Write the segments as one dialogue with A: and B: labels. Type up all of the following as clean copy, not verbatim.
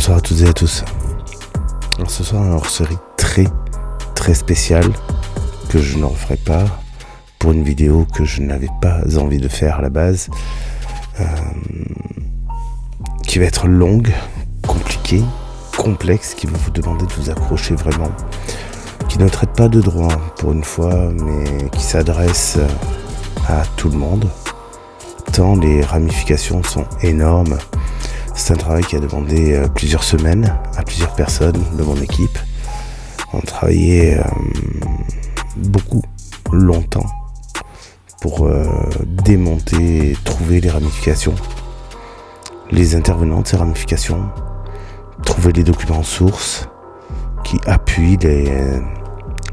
A: Bonsoir à toutes et à tous. Alors, ce soir, une hors-série très spéciale que je ne referai pas pour une vidéo que je n'avais pas envie de faire à la base, qui va être longue, compliquée, complexe, qui va vous demander de vous accrocher vraiment, qui ne traite pas de droit pour une fois, mais qui s'adresse à tout le monde, tant les ramifications sont énormes. C'est un travail qui a demandé plusieurs semaines à plusieurs personnes de mon équipe. On travaillait beaucoup, longtemps, pour démonter et trouver les ramifications, les intervenants de ces ramifications, trouver les documents sources qui appuient les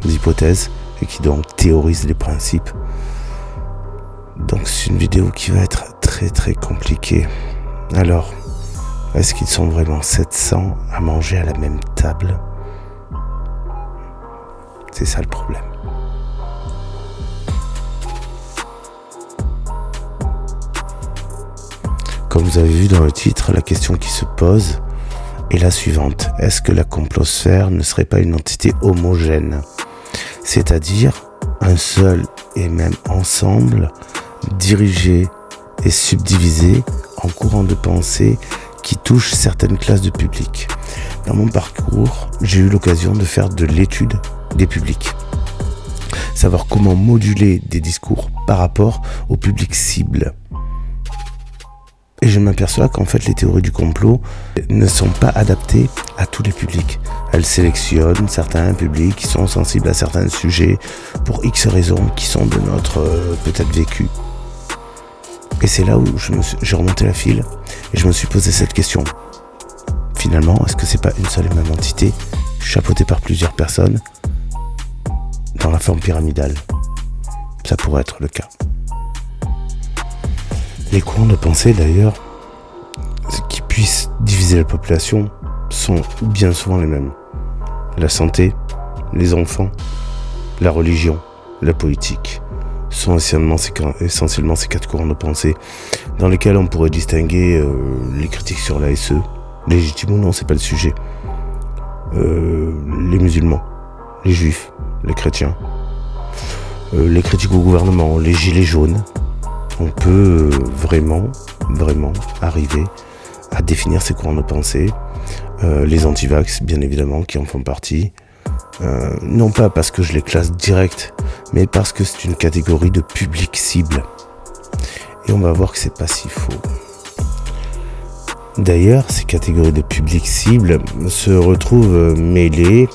A: hypothèses et qui donc théorisent les principes. Donc c'est une vidéo qui va être très compliquée. Alors, est-ce qu'ils sont vraiment 700 à manger à la même table ? C'est ça le problème. Comme vous avez vu dans le titre, la question qui se pose est la suivante. Est-ce que la complosphère ne serait pas une entité homogène ? C'est-à-dire un seul et même ensemble dirigé et subdivisé en courants de pensée qui touche certaines classes de public. Dans mon parcours, j'ai eu l'occasion de faire de l'étude des publics. Savoir comment moduler des discours par rapport au public cible. Et je m'aperçois qu'en fait, les théories du complot ne sont pas adaptées à tous les publics. Elles sélectionnent certains publics qui sont sensibles à certains sujets pour X raisons qui sont de notre peut-être vécu. Et c'est là où j'ai remonté la file et je me suis posé cette question. Finalement, est-ce que c'est pas une seule et même entité, chapeautée par plusieurs personnes, dans la forme pyramidale ? Ça pourrait être le cas. Les courants de pensée, d'ailleurs, qui puissent diviser la population, sont bien souvent les mêmes. La santé, les enfants, la religion, la politique sont essentiellement ces quatre courants de pensée dans lesquels on pourrait distinguer les critiques sur l'ASE, légitimes ou non, c'est pas le sujet, les musulmans, les juifs, les chrétiens, les critiques au gouvernement, les gilets jaunes. On peut vraiment arriver à définir ces courants de pensée, les antivax bien évidemment qui en font partie, non pas parce que je les classe direct, mais parce que c'est une catégorie de public cible. Et on va voir que c'est pas si faux. D'ailleurs, ces catégories de public cible se retrouvent mêlées,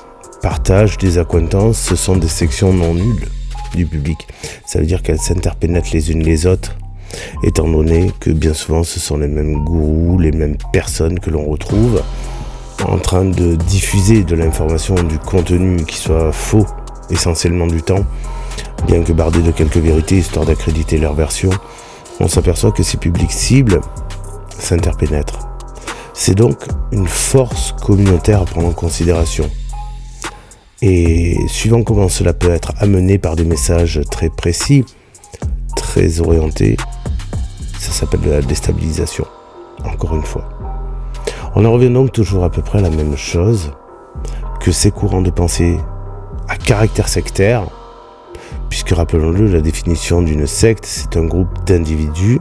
A: partagent des accointances, ce sont des sections non nulles du public. Ça veut dire qu'elles s'interpénètrent les unes les autres, étant donné que bien souvent ce sont les mêmes gourous, les mêmes personnes que l'on retrouve en train de diffuser de l'information, du contenu qui soit faux, essentiellement du temps, bien que bardé de quelques vérités, histoire d'accréditer leur version. On s'aperçoit que ces publics cibles s'interpénètrent. C'est donc une force communautaire à prendre en considération. Et suivant comment cela peut être amené par des messages très précis, très orientés, ça s'appelle de la déstabilisation, encore une fois. On en revient donc toujours à peu près à la même chose, que ces courants de pensée à caractère sectaire, puisque rappelons-le, la définition d'une secte, c'est un groupe d'individus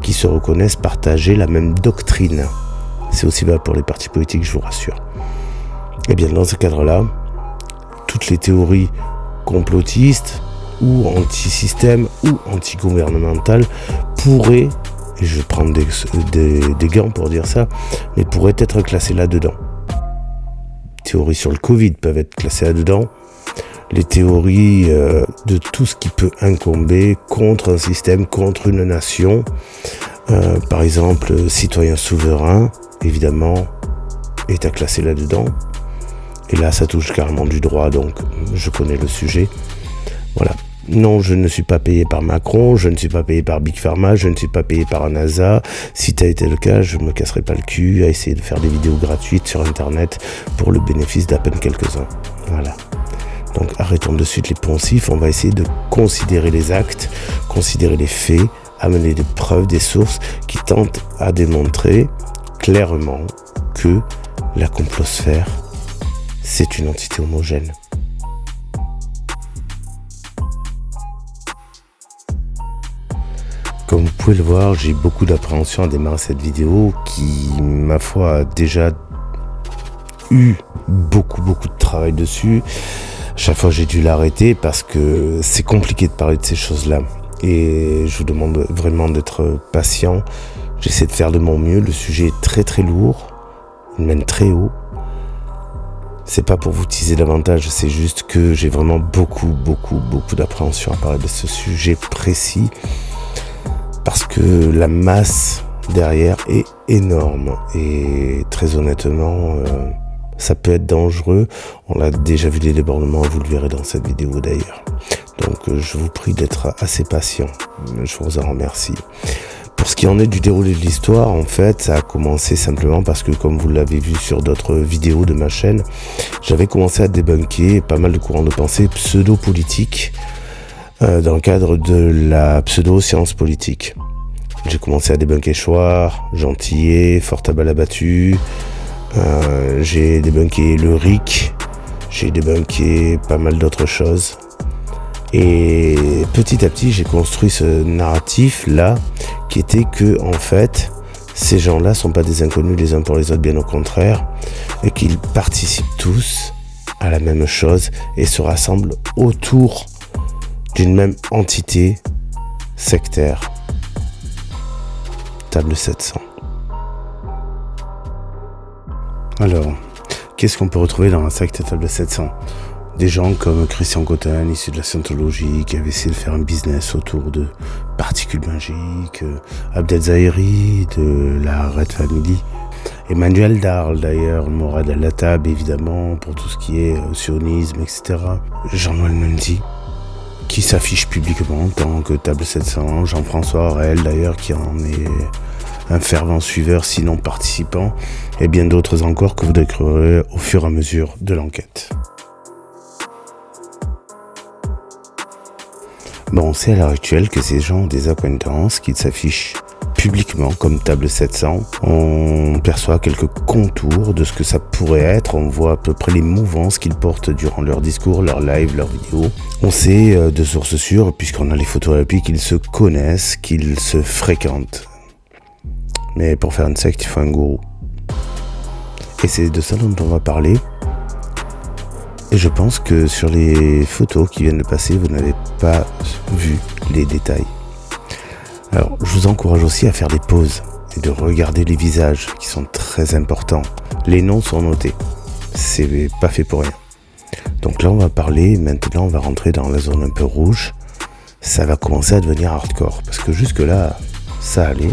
A: qui se reconnaissent partager la même doctrine. C'est aussi valable pour les partis politiques, je vous rassure. Et bien dans ce cadre-là, toutes les théories complotistes ou anti-système ou anti-gouvernementales pourraient, et je prends des gants pour dire ça, mais pourraient être classées là-dedans. Les théories sur le Covid peuvent être classées là-dedans. Les théories de tout ce qui peut incomber contre un système, contre une nation, par exemple, citoyen souverain, évidemment, est à classer là-dedans. Et là, ça touche carrément du droit, donc je connais le sujet. Voilà. Non, je ne suis pas payé par Macron, je ne suis pas payé par Big Pharma, je ne suis pas payé par NASA. Si ça a été le cas, je me casserai pas le cul à essayer de faire des vidéos gratuites sur Internet pour le bénéfice d'à peine quelques-uns. Voilà. Donc arrêtons de suite les poncifs, on va essayer de considérer les actes, considérer les faits, amener des preuves, des sources qui tentent à démontrer clairement que la complosphère, c'est une entité homogène. Comme vous pouvez le voir, j'ai beaucoup d'appréhension à démarrer cette vidéo qui, ma foi, a déjà eu beaucoup de travail dessus. Chaque fois, j'ai dû l'arrêter parce que c'est compliqué de parler de ces choses-là. Et je vous demande vraiment d'être patient. J'essaie de faire de mon mieux. Le sujet est très lourd. Il mène très haut. C'est pas pour vous teaser davantage, c'est juste que j'ai vraiment beaucoup d'appréhension à parler de ce sujet précis. Parce que la masse derrière est énorme. Et très honnêtement, ça peut être dangereux. On l'a déjà vu les débordements, vous le verrez dans cette vidéo d'ailleurs. Donc je vous prie d'être assez patient. Je vous en remercie. Pour ce qui en est du déroulé de l'histoire, en fait, ça a commencé simplement parce que, comme vous l'avez vu sur d'autres vidéos de ma chaîne, j'avais commencé à débunker pas mal de courants de pensée pseudo-politiques dans le cadre de la pseudo-science politique. J'ai commencé à débunker Chouard, Gentillet, Fortabal abattu, j'ai débunké le RIC, j'ai débunké pas mal d'autres choses. Et petit à petit, j'ai construit ce narratif-là, qui était que, en fait, ces gens-là sont pas des inconnus les uns pour les autres, bien au contraire, et qu'ils participent tous à la même chose et se rassemblent autour d'une même entité sectaire. Table 700. Alors, qu'est-ce qu'on peut retrouver dans la secte Table 700 ? Des gens comme Christian Cotin, issu de la scientologie, qui avait essayé de faire un business autour de particules magiques, Abdel Zahiri, de la Red Family, Emmanuel Darl d'ailleurs, Morad Al-Latab évidemment, pour tout ce qui est sionisme, etc. Jean-Noël Mendy, qui s'affiche publiquement en tant que Table 700, Jean-François Aurel d'ailleurs, qui en est un fervent suiveur, sinon participant, et bien d'autres encore que vous découvrirez au fur et à mesure de l'enquête. Bon, on sait à l'heure actuelle que ces gens ont des acquaintances, qu'ils s'affichent publiquement comme Table 700. On perçoit quelques contours de ce que ça pourrait être. On voit à peu près les mouvances qu'ils portent durant leurs discours, leurs lives, leurs vidéos. On sait de sources sûres, puisqu'on a les photos à l'appui, qu'ils se connaissent, qu'ils se fréquentent. Mais pour faire une secte, il faut un gourou. Et c'est de ça dont on va parler. Et je pense que sur les photos qui viennent de passer, vous n'avez pas vu les détails. Alors, je vous encourage aussi à faire des pauses et de regarder les visages qui sont très importants. Les noms sont notés. C'est pas fait pour rien. Donc là, on va parler, maintenant on va rentrer dans la zone un peu rouge. Ça va commencer à devenir hardcore. Parce que jusque-là, ça allait.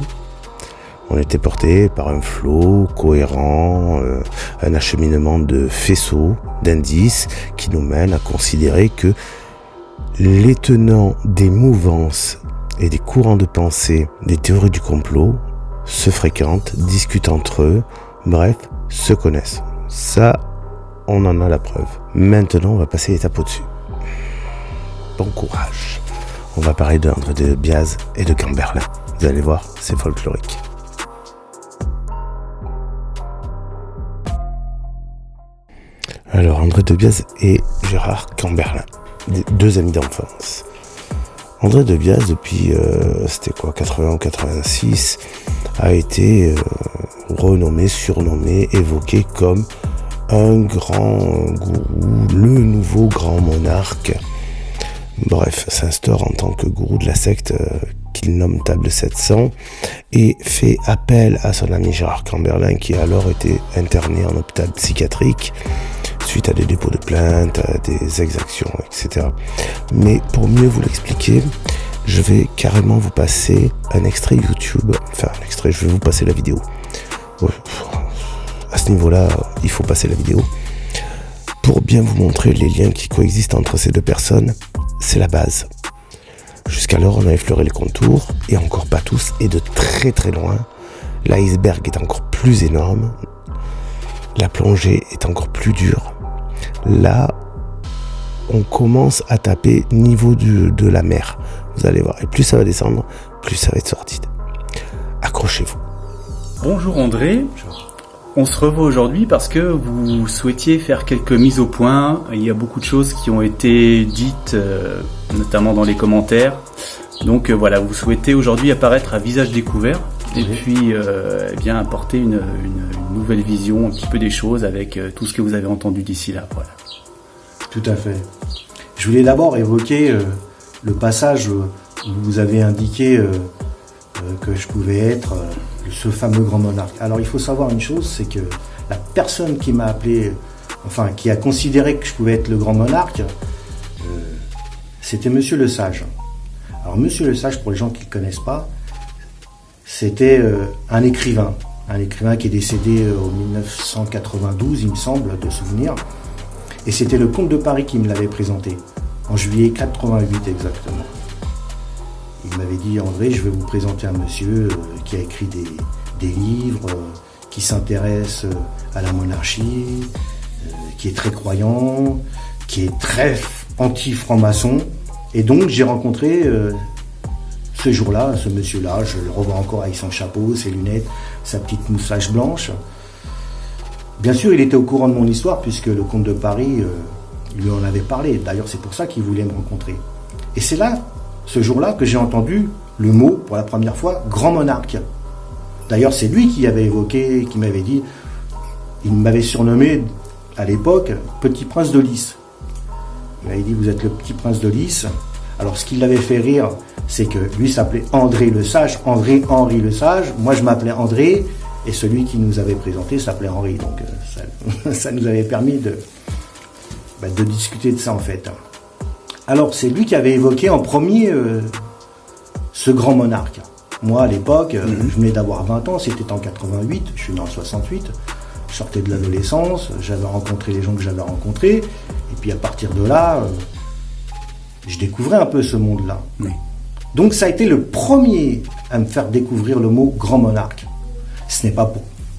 A: On était porté par un flow cohérent, un acheminement de faisceaux, d'indices qui nous mène à considérer que les tenants des mouvances et des courants de pensée, des théories du complot, se fréquentent, discutent entre eux, bref, se connaissent. Ça, on en a la preuve. Maintenant, on va passer l'étape au-dessus. Bon courage. On va parler d'André de Biase et de Camberlin. Vous allez voir, c'est folklorique. Alors, André de Biase et Gérard Camberlin, deux amis d'enfance. André de Biase, depuis, 80 ou 86, a été renommé, surnommé, évoqué comme un grand gourou, le nouveau grand monarque. Bref, s'instaure en tant que gourou de la secte qu'il nomme Table 700 et fait appel à son ami Gérard Camberlin qui a alors été interné en hôpital psychiatrique suite à des dépôts de plaintes, à des exactions, etc. Mais pour mieux vous l'expliquer, je vais carrément vous passer un extrait YouTube, je vais vous passer la vidéo. À ce niveau-là, il faut passer la vidéo. Pour bien vous montrer les liens qui coexistent entre ces deux personnes, c'est la base. Jusqu'alors, on a effleuré les contours, et encore pas tous, et de très loin, l'iceberg est encore plus énorme, la plongée est encore plus dure. Là, on commence à taper niveau de la mer. Vous allez voir, et plus ça va descendre, plus ça va être sordide. Accrochez-vous.
B: Bonjour André, On se revoit aujourd'hui parce que vous souhaitiez faire quelques mises au point. Il y a beaucoup de choses qui ont été dites, notamment dans les commentaires. Donc voilà, vous souhaitez aujourd'hui apparaître à visage découvert et puis bien apporter une nouvelle vision un petit peu des choses avec tout ce que vous avez entendu d'ici là. Voilà.
C: Tout à fait. Je voulais d'abord évoquer le passage où vous avez indiqué que je pouvais être ce fameux grand monarque. Alors il faut savoir une chose, c'est que la personne qui m'a appelé, enfin qui a considéré que je pouvais être le grand monarque, c'était Monsieur Le Sage. Alors Monsieur Le Sage, pour les gens qui ne le connaissent pas, c'était un écrivain qui est décédé en 1992, il me semble, de souvenir. Et c'était le comte de Paris qui me l'avait présenté, en juillet 88 exactement. Il m'avait dit, André, je vais vous présenter un monsieur qui a écrit des livres, qui s'intéresse à la monarchie, qui est très croyant, qui est très anti-franc-maçon. Et donc j'ai rencontré ce jour-là, ce monsieur-là, je le revois encore avec son chapeau, ses lunettes, sa petite moustache blanche. Bien sûr, il était au courant de mon histoire, puisque le comte de Paris lui en avait parlé. D'ailleurs, c'est pour ça qu'il voulait me rencontrer. Et c'est là, ce jour-là, que j'ai entendu le mot, pour la première fois, grand monarque. D'ailleurs, c'est lui qui avait évoqué, qui m'avait dit, il m'avait surnommé, à l'époque, Petit Prince de Lys. Il m'avait dit, vous êtes le Petit Prince de Lys. Alors, ce qui l'avait fait rire, c'est que lui s'appelait André Le Sage, Henri Le Sage. Moi, je m'appelais André, et celui qui nous avait présenté s'appelait Henri. Donc, ça nous avait permis de discuter de ça, en fait. Alors, c'est lui qui avait évoqué en premier ce grand monarque. Moi, à l'époque, je venais d'avoir 20 ans, c'était en 88, je suis né en 68, je sortais de l'adolescence, j'avais rencontré les gens que j'avais rencontrés, et puis à partir de là, je découvrais un peu ce monde-là. Oui. Donc ça a été le premier à me faire découvrir le mot grand monarque. Ce n'est pas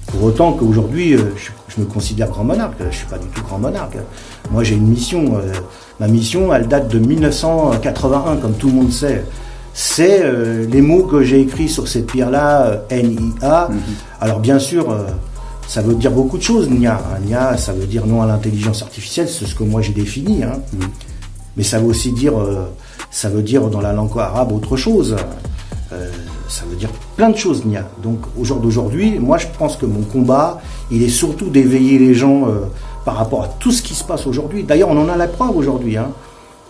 C: pour autant qu'aujourd'hui, je me considère grand monarque, je ne suis pas du tout grand monarque. Moi, j'ai une mission, ma mission, elle date de 1981, comme tout le monde sait. C'est les mots que j'ai écrits sur cette pierre-là, NIA. Alors bien sûr, ça veut dire beaucoup de choses, NIA. NIA, ça veut dire non à l'intelligence artificielle, c'est ce que moi j'ai défini. Mais ça veut aussi dire, ça veut dire dans la langue arabe autre chose. Ça veut dire plein de choses, NIA. Donc au jour d'aujourd'hui, moi je pense que mon combat, il est surtout d'éveiller les gens par rapport à tout ce qui se passe aujourd'hui. D'ailleurs, on en a la preuve aujourd'hui.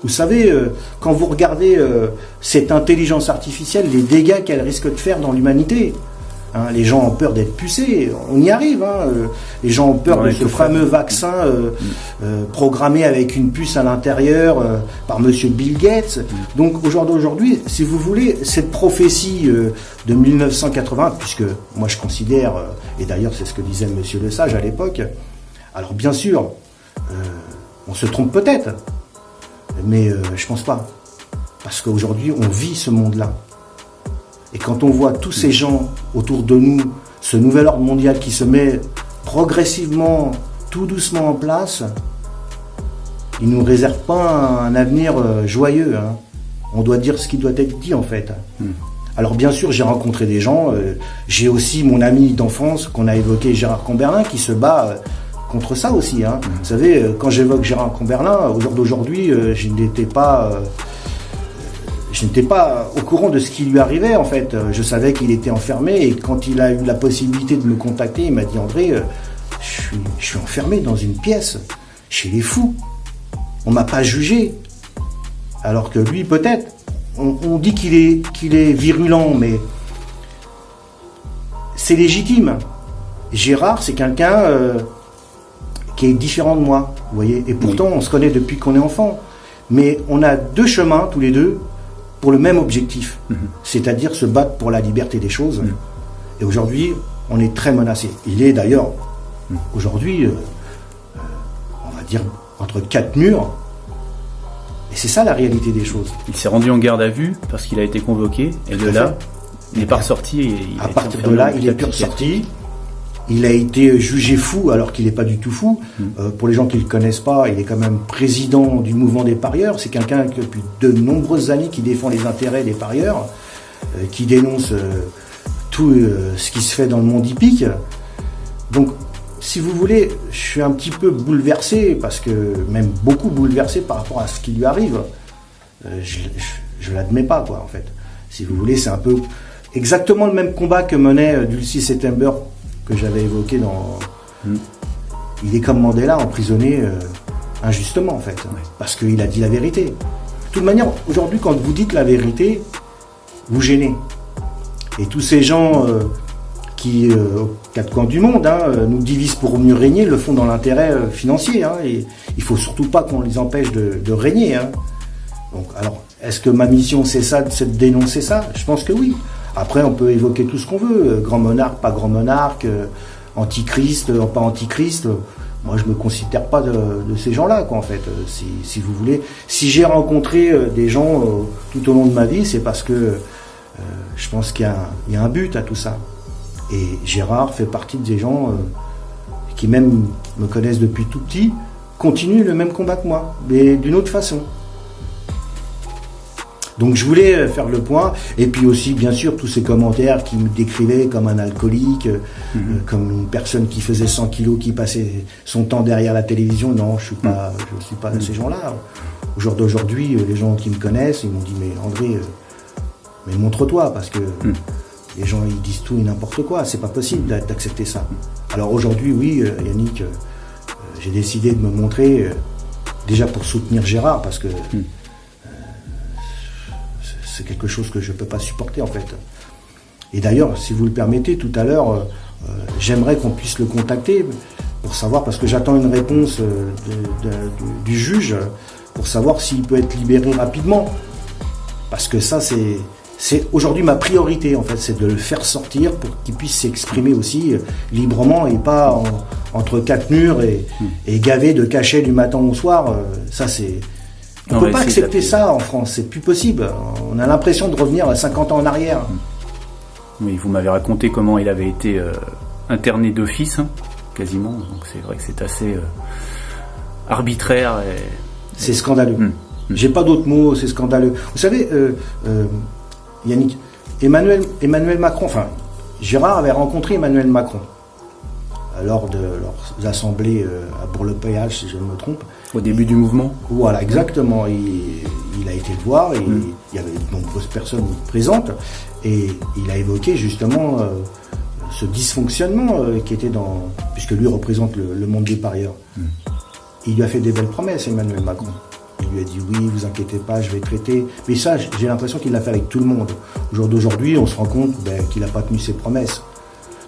C: Vous savez, quand vous regardez cette intelligence artificielle, les dégâts qu'elle risque de faire dans l'humanité, les gens ont peur d'être pucés, on y arrive. Les gens ont peur de ce fameux vaccin programmé avec une puce à l'intérieur par monsieur Bill Gates. Donc aujourd'hui, si vous voulez, cette prophétie de 1980, puisque moi je considère, et d'ailleurs c'est ce que disait monsieur Le Sage à l'époque, alors bien sûr, on se trompe peut-être, mais je pense pas. Parce qu'aujourd'hui, on vit ce monde-là. Et quand on voit tous ces gens autour de nous, ce nouvel ordre mondial qui se met progressivement, tout doucement en place, il ne nous réserve pas un avenir joyeux. On doit dire ce qui doit être dit, en fait. Alors bien sûr, j'ai rencontré des gens. J'ai aussi mon ami d'enfance, qu'on a évoqué, Gérard Comberlin, qui se bat contre ça aussi. Vous savez, quand j'évoque Gérard Comberlin, au jour d'aujourd'hui, je n'étais pas au courant de ce qui lui arrivait, en fait. Je savais qu'il était enfermé, et quand il a eu la possibilité de me contacter, il m'a dit, André, je suis enfermé dans une pièce, chez les fous. On m'a pas jugé. Alors que lui, peut-être, on dit qu'il est virulent, mais c'est légitime. Gérard, c'est quelqu'un qui est différent de moi, vous voyez. Et pourtant, on se connaît depuis qu'on est enfant. Mais on a deux chemins, tous les deux, pour le même objectif, c'est-à-dire se battre pour la liberté des choses. Et aujourd'hui, on est très menacé. Il est d'ailleurs, aujourd'hui, on va dire, entre quatre murs. Et c'est ça la réalité des choses.
B: Il s'est rendu en garde à vue parce qu'il a été convoqué, et de là, il n'est pas ressorti.
C: À partir de là, il n'est plus ressorti. Il a été jugé fou alors qu'il n'est pas du tout fou. Pour les gens qui ne le connaissent pas, il est quand même président du mouvement des parieurs. C'est quelqu'un qui depuis de nombreuses années qui défend les intérêts des parieurs, qui dénonce tout ce qui se fait dans le monde hippique. Donc si vous voulez, je suis un petit peu bouleversé, parce que même beaucoup bouleversé par rapport à ce qui lui arrive. Je l'admets pas, quoi, en fait. Si vous voulez, c'est un peu exactement le même combat que menait Dulcie September, que j'avais évoqué dans... Il est comme Mandela, emprisonné injustement, en fait, parce qu'il a dit la vérité. De toute manière, aujourd'hui, quand vous dites la vérité, vous gênez. Et tous ces gens qui, aux quatre coins du monde, nous divisent pour mieux régner, le font dans l'intérêt financier. Et il faut surtout pas qu'on les empêche de régner. Donc, alors, est-ce que ma mission, c'est de dénoncer ça? Je pense que oui. Après, on peut évoquer tout ce qu'on veut. Grand monarque, pas grand monarque, antichrist, pas antichrist. Moi, je me considère pas de ces gens-là, quoi, en fait. Si vous voulez. Si j'ai rencontré des gens tout au long de ma vie, c'est parce que je pense qu'il y a un but à tout ça. Et Gérard fait partie des gens qui, même me connaissent depuis tout petit, continuent le même combat que moi, mais d'une autre façon. Donc je voulais faire le point, et puis aussi bien sûr tous ces commentaires qui me décrivaient comme un alcoolique, comme une personne qui faisait 100 kilos, qui passait son temps derrière la télévision. Non, je suis pas de ces gens-là. Au jour d'aujourd'hui, les gens qui me connaissent, ils m'ont dit mais André, mais montre-toi, parce que les gens ils disent tout et n'importe quoi, c'est pas possible d'accepter ça. Alors aujourd'hui, oui, Yannick, j'ai décidé de me montrer, déjà pour soutenir Gérard, parce que c'est quelque chose que je ne peux pas supporter, en fait. Et d'ailleurs, si vous le permettez, tout à l'heure, j'aimerais qu'on puisse le contacter pour savoir, parce que j'attends une réponse du juge pour savoir s'il peut être libéré rapidement. Parce que ça, c'est aujourd'hui ma priorité, en fait, c'est de le faire sortir pour qu'il puisse s'exprimer aussi librement et pas entre quatre murs et gavé de cachets du matin au soir. Ça, c'est... On ne peut pas accepter ça en France, c'est plus possible. On a l'impression de revenir à 50 ans en arrière.
B: Oui, vous m'avez raconté comment il avait été interné d'office, quasiment. Donc c'est vrai que c'est assez arbitraire.
C: C'est scandaleux. J'ai pas d'autres mots, c'est scandaleux. Vous savez, Yannick, Emmanuel Macron, enfin, Gérard avait rencontré Emmanuel Macron lors de leurs assemblées à Bourg-le-Péage, si je ne me trompe.
B: Au début du mouvement.
C: Voilà, exactement. Il a été le voir et il y avait de nombreuses personnes présentes et il a évoqué justement ce dysfonctionnement qui était puisque lui représente le monde des parieurs. Il lui a fait des belles promesses, Emmanuel Macron. Il lui a dit oui, vous inquiétez pas, je vais traiter. Mais ça, j'ai l'impression qu'il l'a fait avec tout le monde. Au jour d'aujourd'hui, on se rend compte qu'il n'a pas tenu ses promesses.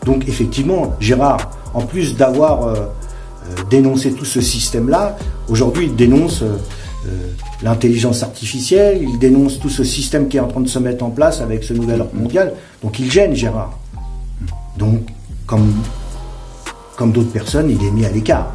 C: Donc effectivement, Gérard, en plus d'avoir dénoncé tout ce système-là, aujourd'hui il dénonce l'intelligence artificielle, il dénonce tout ce système qui est en train de se mettre en place avec ce nouvel ordre mondial. Donc il gêne Gérard. Donc, comme d'autres personnes, il est mis à l'écart.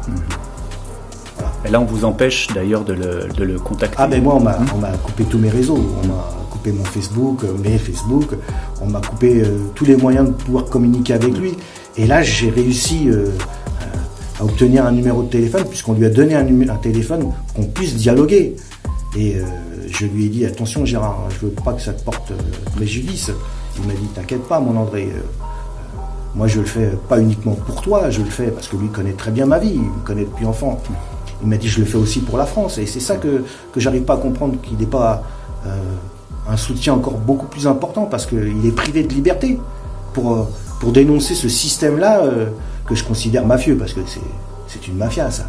B: Voilà. Et là, on vous empêche d'ailleurs de le contacter.
C: Ah ben moi, on m'a coupé tous mes réseaux. On m'a coupé mon Facebook, mes Facebook. On m'a coupé tous les moyens de pouvoir communiquer avec lui. Et là, j'ai réussi à obtenir un numéro de téléphone, puisqu'on lui a donné un téléphone pour qu'on puisse dialoguer. Et je lui ai dit, attention Gérard, je veux pas que ça te porte préjudice. Il m'a dit, t'inquiète pas mon André, moi je le fais pas uniquement pour toi, je le fais parce que lui connaît très bien ma vie, il me connaît depuis enfant. Il m'a dit, je le fais aussi pour la France. Et c'est ça que j'arrive pas à comprendre, qu'il n'ait pas un soutien encore beaucoup plus important, parce qu'il est privé de liberté pour dénoncer ce système-là que je considère mafieux, parce que c'est une mafia, ça.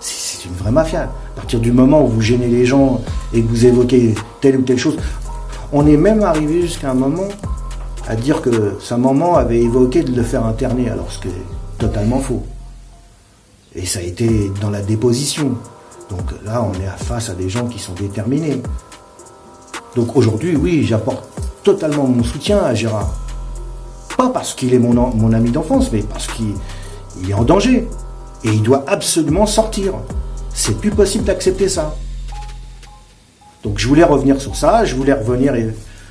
C: C'est une vraie mafia. À partir du moment où vous gênez les gens et que vous évoquez telle ou telle chose, on est même arrivé jusqu'à un moment à dire que sa maman avait évoqué de le faire interner, alors ce qui est totalement faux. Et ça a été dans la déposition. Donc là, on est face à des gens qui sont déterminés. Donc aujourd'hui, oui, j'apporte totalement mon soutien à Gérard. Pas parce qu'il est mon ami d'enfance, mais parce qu'il est en danger. Et il doit absolument sortir. C'est plus possible d'accepter ça. Donc je voulais revenir sur ça, je voulais revenir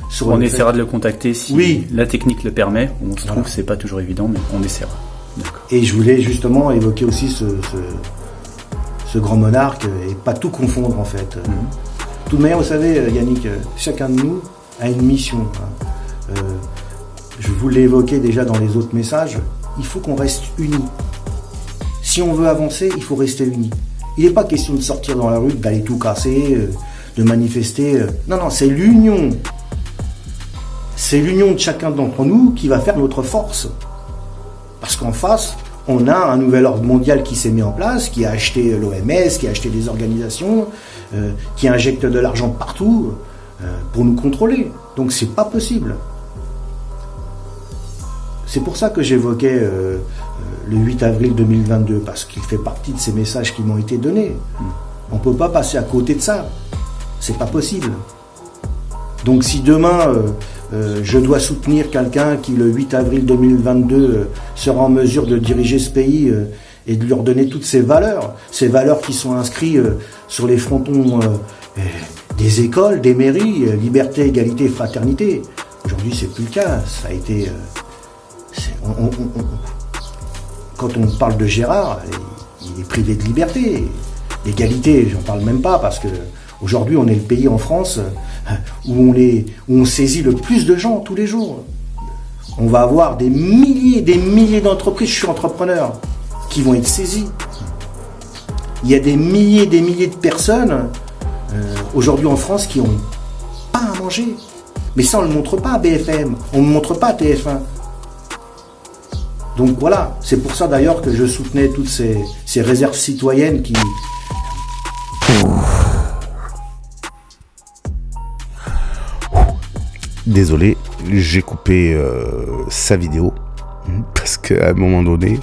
C: sur...
B: On essaiera de le contacter si la technique le permet. On se trouve, c'est pas toujours évident, mais on essaiera. D'accord.
C: Et je voulais justement évoquer aussi ce grand monarque et pas tout confondre en fait. De toute manière, vous savez, Yannick, chacun de nous a une mission. Je vous l'ai évoqué déjà dans les autres messages, il faut qu'on reste unis. Si on veut avancer, il faut rester unis. Il n'est pas question de sortir dans la rue, d'aller tout casser, de manifester. Non, c'est l'union. C'est l'union de chacun d'entre nous qui va faire notre force. Parce qu'en face, on a un nouvel ordre mondial qui s'est mis en place, qui a acheté l'OMS, qui a acheté des organisations, qui injecte de l'argent partout pour nous contrôler. Donc c'est pas possible. C'est pour ça que j'évoquais le 8 avril 2022, parce qu'il fait partie de ces messages qui m'ont été donnés. On ne peut pas passer à côté de ça. C'est pas possible. Donc si demain, je dois soutenir quelqu'un qui, le 8 avril 2022, sera en mesure de diriger ce pays et de lui redonner toutes ces valeurs qui sont inscrites sur les frontons des écoles, des mairies, liberté, égalité, fraternité. Aujourd'hui, c'est plus le cas. Ça a été... quand on parle de Gérard, il est privé de liberté. L'égalité, j'en parle même pas, parce que aujourd'hui, on est le pays en France où on saisit le plus de gens tous les jours. On va avoir des milliers d'entreprises, je suis entrepreneur, qui vont être saisies. Il y a des milliers de personnes aujourd'hui en France qui n'ont pas à manger. Mais ça, on ne le montre pas à BFM, on ne le montre pas à TF1. Donc voilà, c'est pour ça d'ailleurs que je soutenais toutes ces réserves citoyennes qui...
A: Désolé, j'ai coupé sa vidéo, parce qu'à un moment donné,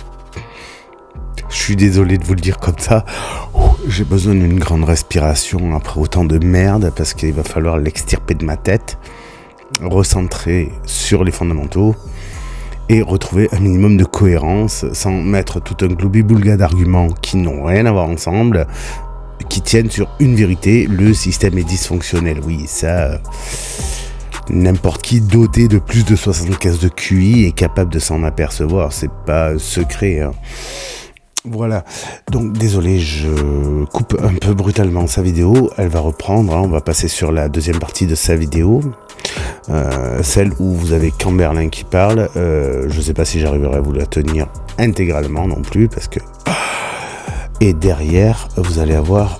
A: je suis désolé de vous le dire comme ça, j'ai besoin d'une grande respiration après autant de merde, parce qu'il va falloir l'extirper de ma tête, recentrer sur les fondamentaux, et retrouver un minimum de cohérence, sans mettre tout un gloubi-boulga d'arguments qui n'ont rien à voir ensemble, qui tiennent sur une vérité: le système est dysfonctionnel. Oui, ça... n'importe qui doté de plus de 75 de QI est capable de s'en apercevoir, c'est pas secret, hein. Voilà, donc désolé, je coupe un peu brutalement sa vidéo, elle va reprendre, hein. On va passer sur la deuxième partie de sa vidéo, celle où vous avez Camberlin qui parle. Je sais pas si j'arriverai à vous la tenir intégralement non plus, parce que... Et derrière, vous allez avoir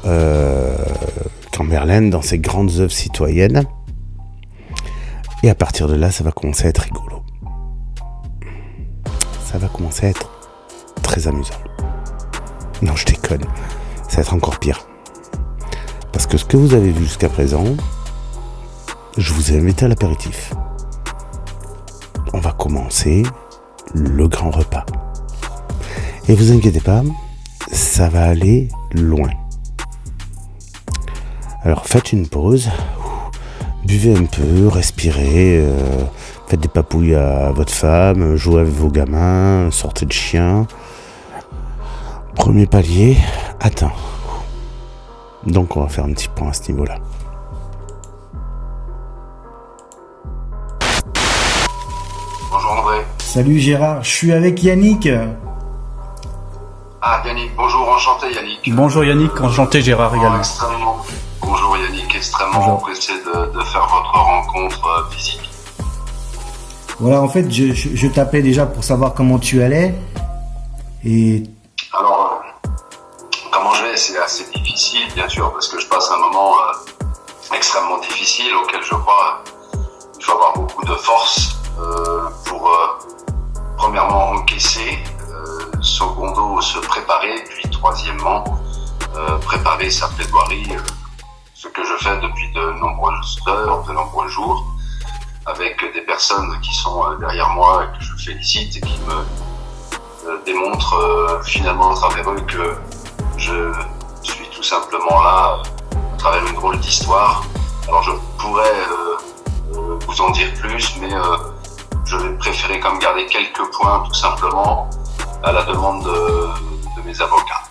A: Camberlin dans ses grandes œuvres citoyennes. Et à partir de là, ça va commencer à être rigolo. Ça va commencer à être très amusant. Non, je déconne. Ça va être encore pire. Parce que ce que vous avez vu jusqu'à présent, je vous ai invité à l'apéritif. On va commencer le grand repas. Et vous inquiétez pas, ça va aller loin. Alors faites une pause. Buvez un peu, respirez, faites des papouilles à votre femme, jouez avec vos gamins, sortez le chien. Premier palier, attends. Donc on va faire un petit point à ce niveau-là.
D: Bonjour André.
C: Salut Gérard, je suis avec Yannick.
D: Ah Yannick, bonjour, enchanté Yannick.
B: Bonjour Yannick, enchanté Gérard également.
D: Bonjour Yannick, extrêmement
B: Bonjour.
D: pressé de faire votre rencontre physique.
C: Voilà, en fait, je t'appelais déjà pour savoir comment tu allais. Et...
D: Alors, comment je vais, c'est assez difficile, bien sûr, parce que je passe un moment extrêmement difficile auquel je crois il faut avoir beaucoup de force pour, premièrement, encaisser, secondo, se préparer, puis troisièmement, préparer sa plaidoirie, ce que je fais depuis de nombreuses heures, de nombreux jours, avec des personnes qui sont derrière moi et que je félicite et qui me démontrent finalement à travers eux que je suis tout simplement là à travers une drôle d'histoire. Alors je pourrais vous en dire plus, mais je vais préférer comme garder quelques points tout simplement à la demande de mes avocats.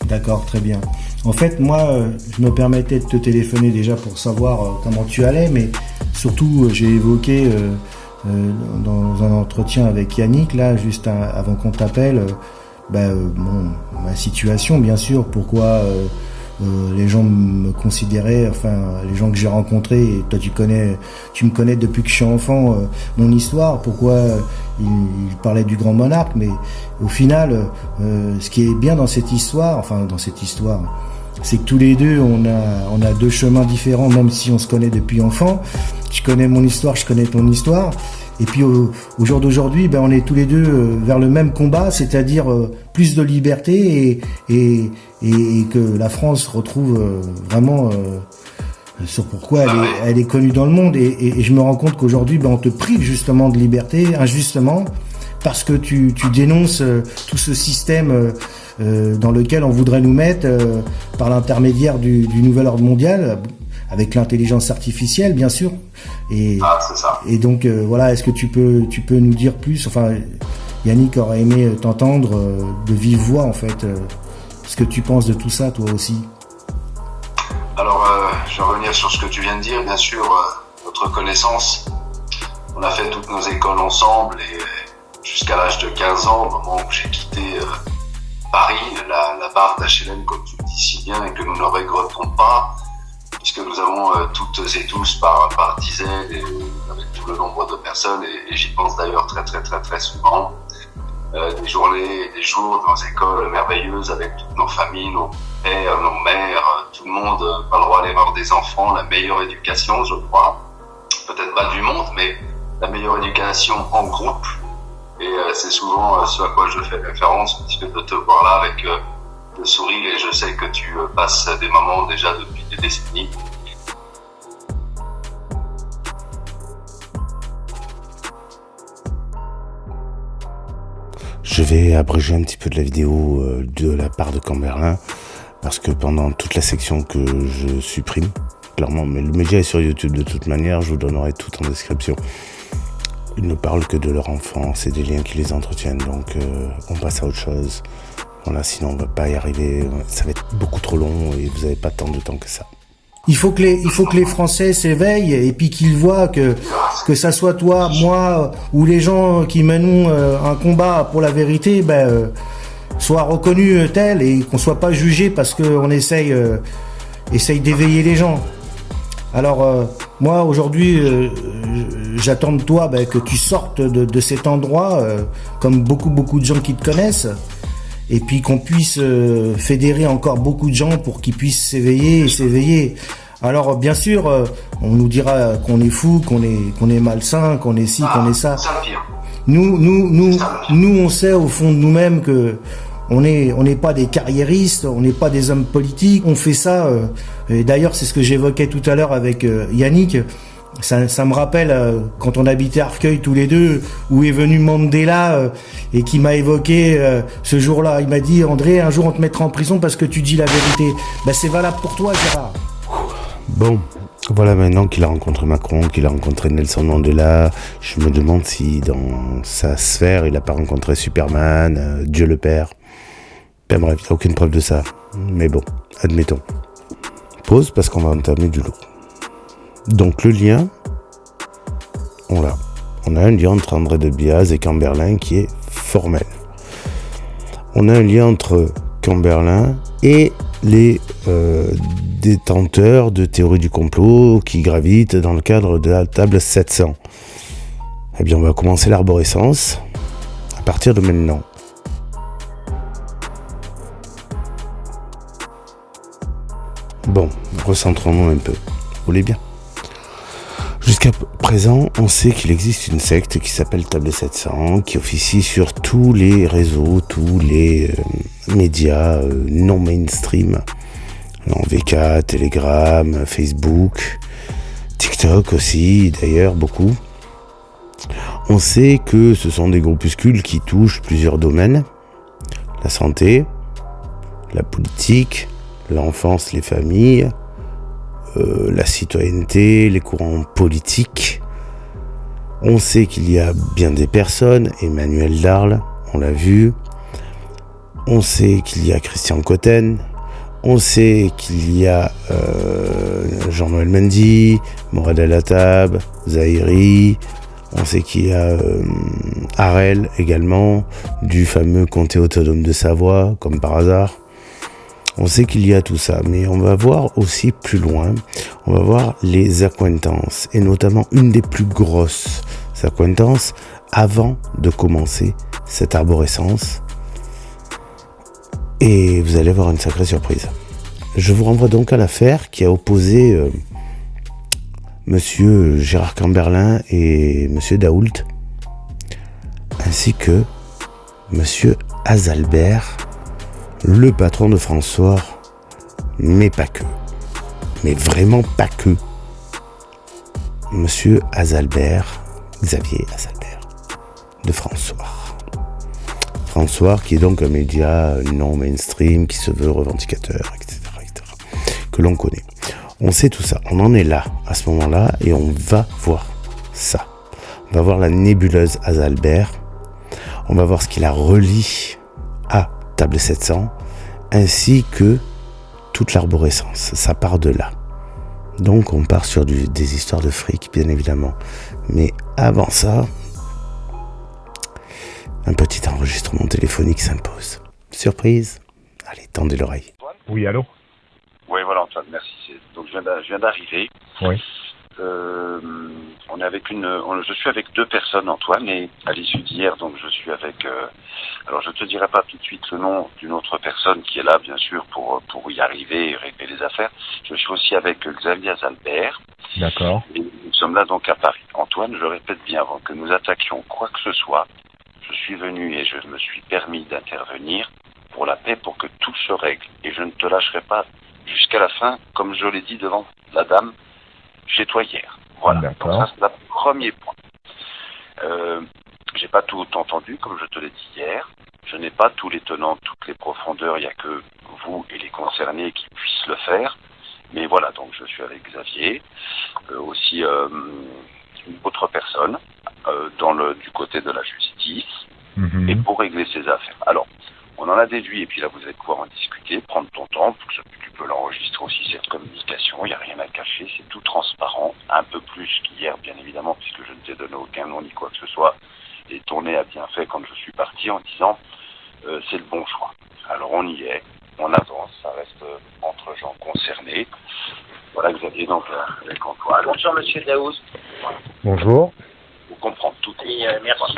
C: D'accord, très bien. En fait, moi, je me permettais de te téléphoner déjà pour savoir comment tu allais, mais surtout, j'ai évoqué dans un entretien avec Yannick, là, juste avant qu'on t'appelle, ma situation, bien sûr, pourquoi les gens me considéraient, enfin les gens que j'ai rencontrés, et toi tu me connais depuis que je suis enfant, mon histoire, pourquoi il parlait du grand monarque, mais au final, ce qui est bien dans cette histoire, c'est que tous les deux on a deux chemins différents, même si on se connaît depuis enfant. Tu connais mon histoire, je connais ton histoire. Et puis au jour d'aujourd'hui, on est tous les deux vers le même combat, c'est-à-dire plus de liberté et que la France retrouve vraiment sur pourquoi elle est connue dans le monde. Et je me rends compte qu'aujourd'hui, on te prive justement de liberté, injustement, parce que tu dénonces tout ce système dans lequel on voudrait nous mettre par l'intermédiaire du nouvel ordre mondial, avec l'intelligence artificielle, bien sûr.
D: C'est ça.
C: Et donc, voilà, est-ce que tu peux nous dire plus? Enfin, Yannick aurait aimé t'entendre de vive voix, en fait, ce que tu penses de tout ça, toi aussi.
D: Alors, je vais revenir sur ce que tu viens de dire. Bien sûr, notre connaissance, on a fait toutes nos écoles ensemble, et jusqu'à l'âge de 15 ans, au moment où j'ai quitté Paris, la barre d'HLM, comme tu le dis si bien, et que nous ne regrettons pas, puisque nous avons toutes et tous par dizaines, et avec tout le nombre de personnes, et j'y pense d'ailleurs très très très très souvent, des journées et des jours dans les écoles merveilleuses avec toutes nos familles, nos pères, nos mères, tout le monde, pas le droit à l'erreur des enfants, la meilleure éducation, je crois, peut-être pas du monde, mais la meilleure éducation en groupe, et c'est souvent ce à quoi je fais référence, puisque de te voir là avec le sourire, et je sais que tu passes des moments déjà depuis des décennies.
A: Je vais abréger un petit peu de la vidéo de la part de Camberlin, parce que pendant toute la section que je supprime, clairement, mais le média est sur YouTube de toute manière, je vous donnerai tout en description. Ils ne parlent que de leur enfance et des liens qui les entretiennent, donc on passe à autre chose. Voilà, sinon on va pas y arriver, ça va être beaucoup trop long et vous n'avez pas tant de temps que ça.
C: Il faut que les Français s'éveillent et puis qu'ils voient que ça soit toi, moi ou les gens qui mènent un combat pour la vérité, soient reconnus tels et qu'on soit pas jugés parce qu'on essaye d'éveiller les gens. Alors moi aujourd'hui j'attends de toi que tu sortes de cet endroit comme beaucoup de gens qui te connaissent, et puis qu'on puisse fédérer encore beaucoup de gens pour qu'ils puissent s'éveiller. Alors bien sûr on nous dira qu'on est fou, qu'on est malsain, qu'on est ci, qu'on est ça. Nous on sait au fond de nous-mêmes que on n'est pas des carriéristes, on n'est pas des hommes politiques, on fait ça, et d'ailleurs c'est ce que j'évoquais tout à l'heure avec Yannick, ça me rappelle quand on habitait Arcueil tous les deux, où est venu Mandela et qui m'a évoqué ce jour-là, il m'a dit: André, un jour on te mettra en prison parce que tu dis la vérité. C'est valable pour toi, Gérard.
A: Bon, voilà, maintenant qu'il a rencontré Macron, qu'il a rencontré Nelson Mandela, je me demande si dans sa sphère il n'a pas rencontré Superman, Dieu le Père. Ben bref, il n'y a aucune preuve de ça. Mais bon, admettons. Pause parce qu'on va entamer du lourd. Donc le lien, on l'a. On a un lien entre André de Biase et Camberlin qui est formel. On a un lien entre Camberlin et les détenteurs de théories du complot qui gravitent dans le cadre de la table 700. Eh bien, on va commencer l'arborescence à partir de maintenant. Bon, recentrons-nous un peu. Vous voulez bien? Jusqu'à présent, on sait qu'il existe une secte qui s'appelle Table 700, qui officie sur tous les réseaux, tous les médias non mainstream. En VK, Telegram, Facebook, TikTok aussi, d'ailleurs, beaucoup. On sait que ce sont des groupuscules qui touchent plusieurs domaines. La santé, la politique, l'enfance, les familles, la citoyenneté, les courants politiques. On sait qu'il y a bien des personnes, Emmanuel Darle, on l'a vu. On sait qu'il y a Christian Cotten. On sait qu'il y a Jean-Noël Mendy, Morad El-Hattab, Zahiri. On sait qu'il y a Harel également, du fameux comté autonome de Savoie, comme par hasard. On sait qu'il y a tout ça, mais on va voir aussi plus loin, on va voir les accointances, et notamment une des plus grosses accointances avant de commencer cette arborescence. Et vous allez avoir une sacrée surprise. Je vous renvoie donc à l'affaire qui a opposé Monsieur Gérard Camberlin et Monsieur Daoult, ainsi que Monsieur Azalbert, le patron de François, mais pas que. Mais vraiment pas que. Monsieur Azalbert, Xavier Azalbert, de François. François, qui est donc un média non mainstream, qui se veut revendicateur, etc., que l'on connaît. On sait tout ça, on en est là, à ce moment-là, et on va voir ça. On va voir la nébuleuse Azalbert, on va voir ce qu'il a relié à Table 700, ainsi que toute l'arborescence, ça part de là. Donc on part sur des histoires de fric, bien évidemment. Mais avant ça, un petit enregistrement téléphonique s'impose. Surprise. Allez, tendez l'oreille.
E: Oui, allô?
D: Oui, voilà, Antoine, merci. Donc je viens d'arriver.
E: Oui.
D: On est avec je suis avec deux personnes, Antoine, et à l'issue d'hier, donc je suis avec. Alors je te dirai pas tout de suite le nom d'une autre personne qui est là, bien sûr, pour y arriver et régler les affaires. Je suis aussi avec Xavier Azalbert.
E: D'accord.
D: Et nous sommes là donc à Paris. Antoine, je répète bien, avant que nous attaquions quoi que ce soit, je suis venu et je me suis permis d'intervenir pour la paix, pour que tout se règle. Et je ne te lâcherai pas jusqu'à la fin, comme je l'ai dit devant la dame chez toi hier. Voilà.
E: D'accord.
D: Donc ça, c'est le premier point. J'ai pas tout entendu, comme je te l'ai dit hier. Je n'ai pas tous les tenants, toutes les profondeurs. Il n'y a que vous et les concernés qui puissent le faire. Mais voilà, donc je suis avec Xavier, aussi une autre personne, du côté de la justice, et pour régler ces affaires. Alors, on en a déduit, et puis là vous allez pouvoir en discuter, prendre ton temps, tu peux l'enregistrer aussi, cette communication, il n'y a rien à cacher, c'est tout transparent, un peu plus qu'hier bien évidemment, puisque je ne t'ai donné aucun nom ni quoi que ce soit, et ton nez a bien fait quand je suis parti en disant c'est le bon choix. Alors on y est, on avance, ça reste entre gens concernés. Voilà Xavier, donc avec Antoine.
F: Bonjour Monsieur Daoust.
E: Bonjour.
D: Vous comprendre tout.
F: Et merci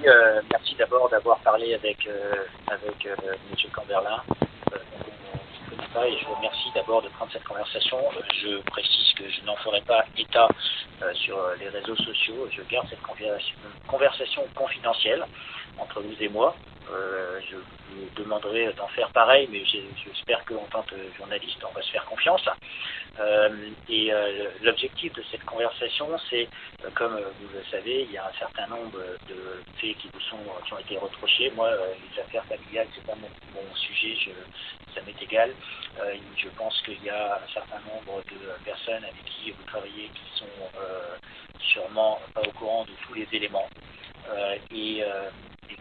F: d'abord d'avoir parlé avec Monsieur Camberlin. On ne connaît pas et je vous remercie d'abord de prendre cette conversation. Je précise que je n'en ferai pas état sur les réseaux sociaux. Je garde cette conversation confidentielle entre vous et moi. Je vous demanderai d'en faire pareil, mais j'espère qu'en tant que journaliste, on va se faire confiance. L'objectif de cette conversation, c'est, comme vous le savez, il y a un certain nombre de faits qui ont été reprochés. Moi, les affaires familiales, c'est pas mon sujet, ça m'est égal. Je pense qu'il y a un certain nombre de personnes avec qui vous travaillez qui sont sûrement pas au courant de tous les éléments. Et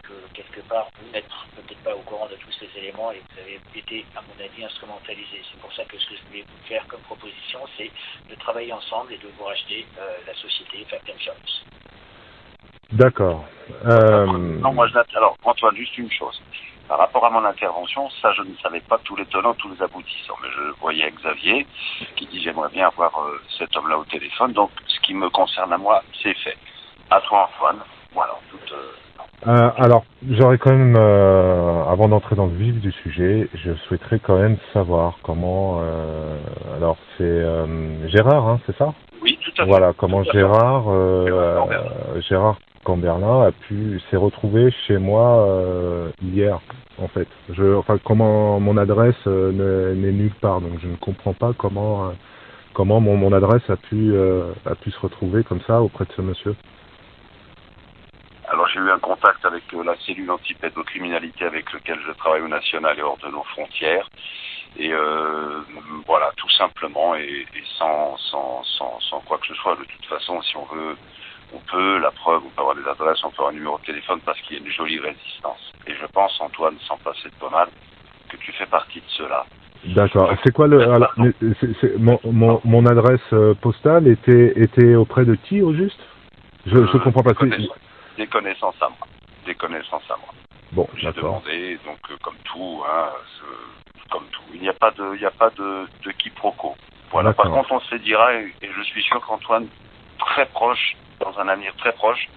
F: que quelque part vous n'êtes peut-être pas au courant de tous ces éléments et vous avez été, à mon avis, instrumentalisé. C'est pour ça que ce que je voulais vous faire comme proposition, c'est de travailler ensemble et de vous racheter la société Factem Service.
E: D'accord.
D: Non, alors Antoine, juste une chose. Par rapport à mon intervention, ça je ne savais pas tous les tenants, tous les aboutissants, mais je voyais Xavier qui dit j'aimerais bien avoir cet homme-là au téléphone, donc ce qui me concerne à moi, c'est fait. À toi Antoine, voilà,
E: alors, j'aurais quand même, avant d'entrer dans le vif du sujet, je souhaiterais quand même savoir comment, alors c'est Gérard, hein, c'est ça?
D: Oui, tout à fait.
E: Voilà, comment Gérard Camberlin s'est retrouvé chez moi hier, en fait. Comment mon adresse n'est nulle part, donc je ne comprends pas comment mon adresse a pu se retrouver comme ça auprès de ce monsieur.
D: Alors j'ai eu un contact avec la cellule anti-pédocriminalité avec laquelle je travaille au national et hors de nos frontières. Et voilà, tout simplement, et sans quoi que ce soit. De toute façon, si on veut, on peut, la preuve, on peut avoir des adresses, on peut avoir un numéro de téléphone parce qu'il y a une jolie résistance. Et je pense, Antoine, sans passer de pommade, que tu fais partie de ceux-là.
E: D'accord. C'est quoi mon adresse postale était auprès de qui au juste? Je comprends pas.
D: Des connaissances à moi.
E: Bon,
D: j'ai demandé, donc comme tout, hein,
G: comme tout. Il n'y a pas de quiproquo. Voilà. Par contre, on se dira, et je suis sûr qu'Antoine, très proche, dans un avenir très proche,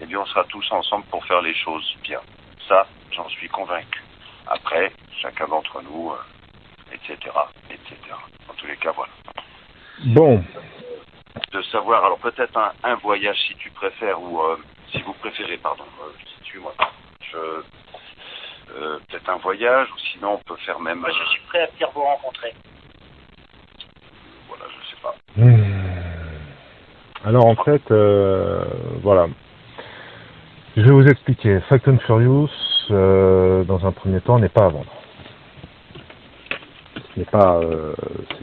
G: eh bien, on sera tous ensemble pour faire les choses bien. Ça, j'en suis convaincu. Après, chacun d'entre nous, etc., etc. En tous les cas, voilà.
E: Bon.
G: De savoir, alors peut-être un voyage si tu préfères, ou si vous préférez, pardon, situe-moi. Peut-être un voyage, ou sinon on peut faire même...
F: Moi, je suis prêt à venir vous rencontrer.
G: Voilà, je sais pas.
E: Alors en fait, voilà. Je vais vous expliquer. Fast and Furious, dans un premier temps, n'est pas à vendre. C'est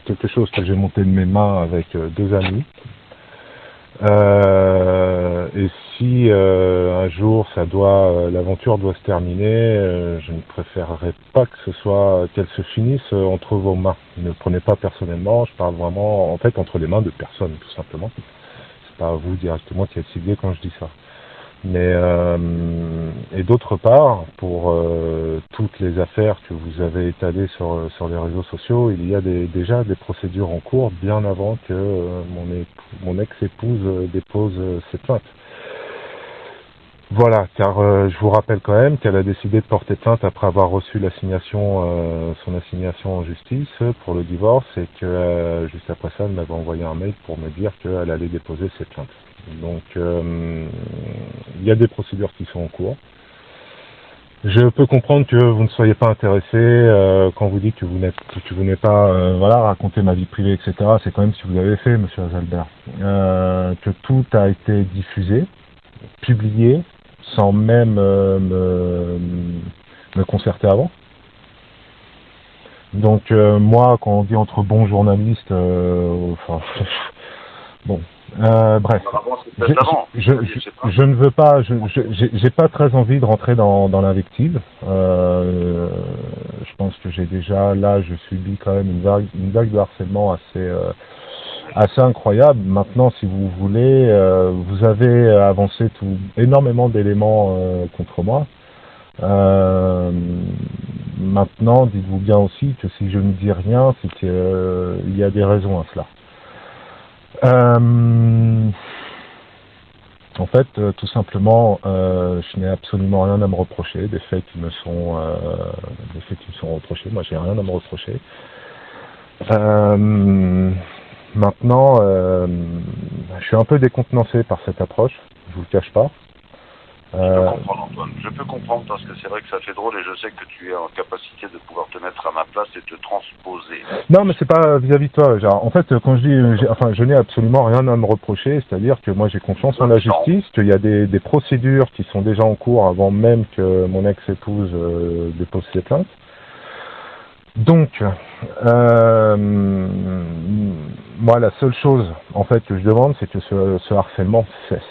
E: quelque chose que j'ai monté de mes mains avec 2 amis. Et si un jour l'aventure doit se terminer, je ne préférerais pas qu'elle se finisse entre vos mains. Ne le prenez pas personnellement, je parle vraiment en fait entre les mains de personnes, tout simplement. C'est pas vous directement qui êtes ciblé quand je dis ça. Mais et d'autre part, pour toutes les affaires que vous avez étalées sur les réseaux sociaux, il y a déjà des procédures en cours bien avant que mon ex-épouse dépose ses plaintes. Voilà, car je vous rappelle quand même qu'elle a décidé de porter plainte après avoir reçu son assignation en justice pour le divorce, et que juste après ça, elle m'avait envoyé un mail pour me dire qu'elle allait déposer ses plaintes. Donc, il y a des procédures qui sont en cours. Je peux comprendre que vous ne soyez pas intéressé quand vous dites que vous n'êtes pas raconter ma vie privée, etc. C'est quand même ce que vous avez fait, Monsieur Azalbert. Que tout a été diffusé, publié, sans même me concerter avant. Donc moi, quand on dit entre bons journalistes, bon. Bref, je ne veux pas, j'ai pas très envie de rentrer dans l'invective. Je pense que je subis quand même une vague de harcèlement assez incroyable. Maintenant, si vous voulez, vous avez avancé énormément d'éléments contre moi. Maintenant, dites-vous bien aussi que si je ne dis rien, c'est qu'il y a des raisons à cela. En fait, tout simplement, je n'ai absolument rien à me reprocher des faits qui me sont reprochés. Moi, j'ai rien à me reprocher. Maintenant, je suis un peu décontenancé par cette approche. Je vous le cache pas.
G: Je peux comprendre, Antoine. Je peux comprendre, parce que c'est vrai que ça fait drôle, et je sais que tu es en capacité de pouvoir te mettre à ma place et te transposer.
E: Non, mais c'est pas vis-à-vis de toi. Genre, en fait, quand je dis, je n'ai absolument rien à me reprocher. C'est-à-dire que moi, j'ai confiance en la justice, qu'il y a des procédures qui sont déjà en cours avant même que mon ex-épouse dépose ses plaintes. Donc, moi, la seule chose, en fait, que je demande, c'est que ce harcèlement cesse.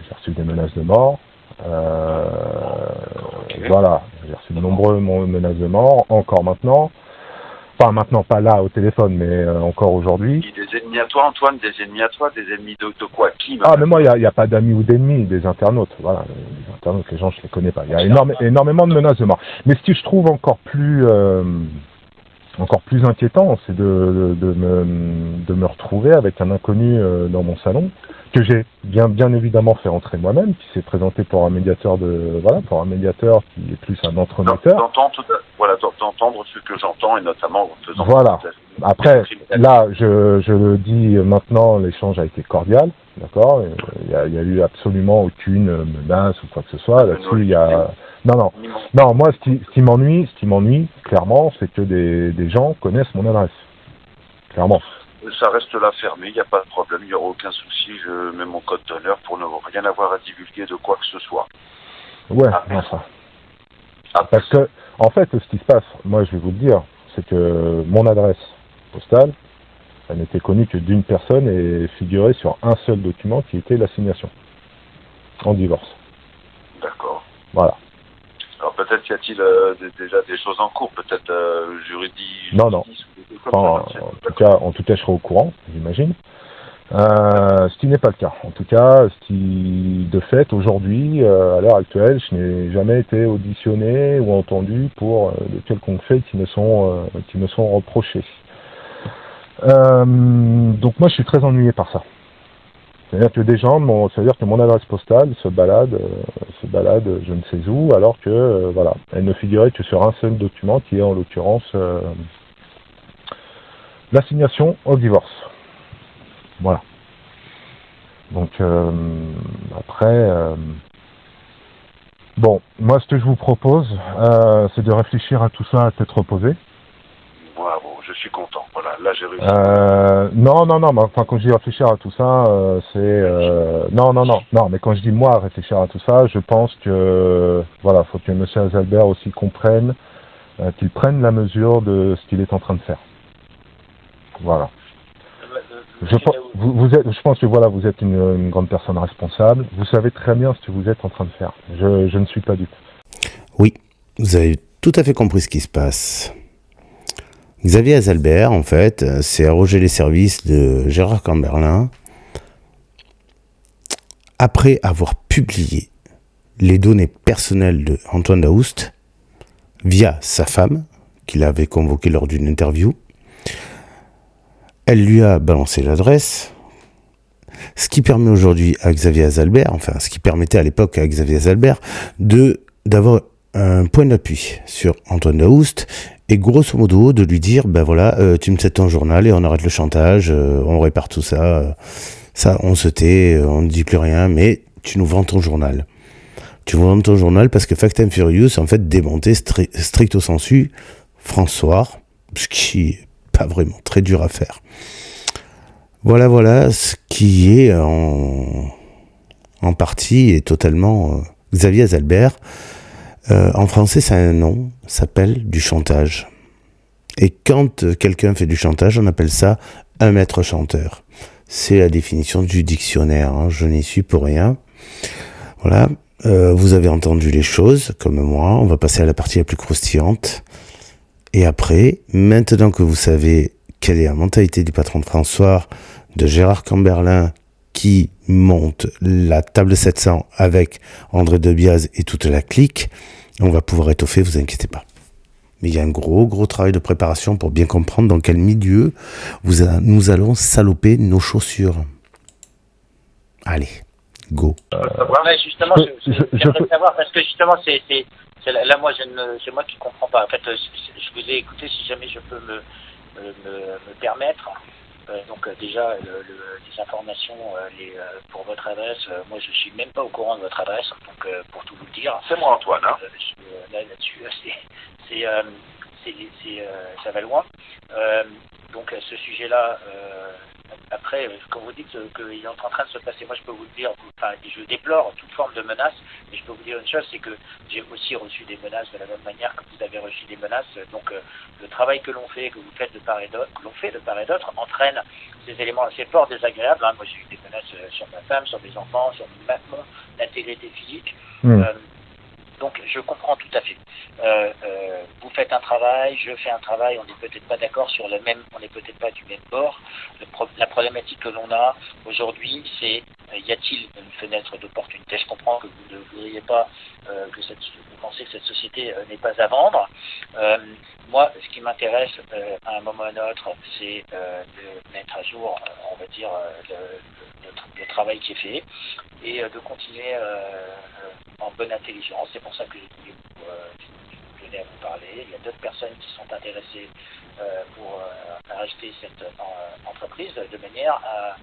E: J'ai reçu des menaces de mort. Voilà, j'ai reçu de nombreuses menaces de mort, encore maintenant. Enfin, maintenant, pas là au téléphone, mais encore aujourd'hui.
G: Des ennemis à toi, Antoine, des ennemis à toi, des ennemis de quoi? Qui?
E: Ah, mais moi, il n'y a pas d'amis ou d'ennemis, des internautes. Voilà, les internautes, les gens, je les connais pas. Il y a énormément de menaces de mort. Mais ce que je trouve encore plus inquiétant, c'est de me retrouver avec un inconnu dans mon salon, que j'ai bien évidemment fait entrer moi-même, qui s'est présenté pour un médiateur qui est plus un entremetteur.
G: D'entendre ce que j'entends, et notamment en faisant...
E: Voilà. Après, là, je le dis maintenant, l'échange a été cordial, d'accord. Il y a eu absolument aucune menace ou quoi que ce soit. Là-dessus, il y a... Non, moi, ce qui m'ennuie, clairement, c'est que des gens connaissent mon adresse. Clairement.
G: Ça reste là fermé, il n'y a pas de problème, il n'y aura aucun souci, je mets mon code d'honneur pour ne rien avoir à divulguer de quoi que ce soit.
E: Ouais, non, ça. Parce que, en fait, ce qui se passe, moi, je vais vous le dire, c'est que mon adresse postale, elle n'était connue que d'une personne et figurait sur un seul document qui était l'assignation en divorce.
G: D'accord.
E: Voilà.
G: Alors peut-être y a-t-il déjà des choses en cours, peut-être juridiques.
E: Non. Enfin, en tout cas, je serai au courant, j'imagine. Ce qui n'est pas le cas. En tout cas, de fait, aujourd'hui, à l'heure actuelle, je n'ai jamais été auditionné ou entendu pour de quelconques faits qui me sont reprochés. Donc moi, je suis très ennuyé par ça. C'est-à-dire que des gens, c'est-à-dire que mon adresse postale se balade, je ne sais où, alors que voilà, elle ne figurait que sur un seul document, qui est en l'occurrence l'assignation au divorce. Voilà. Donc après, bon, moi ce que je vous propose, c'est de réfléchir à tout ça à tête reposée.
G: Bravo, je suis content. Voilà, là j'ai réussi.
E: Non, mais enfin quand je dis réfléchir à tout ça, non, mais quand je dis moi réfléchir à tout ça, je pense que voilà, faut que Monsieur Azalbert aussi comprenne, qu'il prenne la mesure de ce qu'il est en train de faire. Voilà. Je pense que voilà, vous êtes une grande personne responsable. Vous savez très bien ce que vous êtes en train de faire. Je ne suis pas dupe.
A: Oui, vous avez tout à fait compris ce qui se passe. Xavier Azalbert, en fait, s'est arrogé les services de Gérard Camberlin après avoir publié les données personnelles de Antoine Daoust via sa femme, qu'il avait convoquée lors d'une interview. Elle lui a balancé l'adresse, ce qui permet aujourd'hui à Xavier Azalbert, enfin ce qui permettait à l'époque à Xavier Azalbert d'avoir un point d'appui sur Antoine Daoust et grosso modo de lui dire ben voilà, tu me cèdes ton journal et on arrête le chantage, on répare tout ça, on se tait, on ne dit plus rien, mais tu nous vends ton journal. Tu vends ton journal parce que Fact and Furious en fait démonté stricto sensu François, ce qui est pas vraiment très dur à faire. Voilà ce qui est en partie et totalement Xavier Azalbert. En français, ça a un nom, ça s'appelle du chantage. Et quand quelqu'un fait du chantage, on appelle ça un maître chanteur. C'est la définition du dictionnaire, hein, je n'y suis pour rien. Voilà, vous avez entendu les choses, comme moi, on va passer à la partie la plus croustillante. Et après, maintenant que vous savez quelle est la mentalité du patron de François, de Gérard Camberlin, qui monte la table 700 avec André Debiaz et toute la clique, on va pouvoir étoffer, vous inquiétez pas. Mais il y a un gros travail de préparation pour bien comprendre dans quel milieu nous allons saloper nos chaussures. Allez, go.
F: Ouais, justement, j'aimerais savoir, parce que justement, là, moi, c'est moi qui comprends pas. En fait, je vous ai écouté, si jamais je peux me permettre. Donc déjà, les informations pour votre adresse, moi je suis même pas au courant de votre adresse, donc pour tout vous dire.
G: C'est moi Antoine, hein.
F: Là-dessus, ça va loin. Donc ce sujet-là, après, quand vous dites qu'il est en train de se passer, moi je peux vous le dire, enfin, je déplore toute forme de menace, mais je peux vous dire une chose, c'est que j'ai aussi reçu des menaces de la même manière que vous avez reçu des menaces. Donc le travail que l'on fait, que vous faites de part et d'autre, entraîne ces éléments assez forts, désagréables. Hein. Moi j'ai eu des menaces sur ma femme, sur mes enfants, sur mon intégrité physique. Donc je comprends tout à fait. Vous faites un travail, je fais un travail, on n'est peut-être pas d'accord on n'est peut-être pas du même bord. La problématique que l'on a aujourd'hui, c'est y a-t-il une fenêtre d'opportunité? Je comprends que vous ne voudriez pas vous pensez que cette société n'est pas à vendre. Moi, ce qui m'intéresse à un moment ou à un autre, c'est de mettre à jour, on va dire, le travail qui est fait et de continuer en bonne intelligence. C'est pour ça que je venais à vous parler. Il y a d'autres personnes qui sont intéressées pour racheter cette entreprise de manière à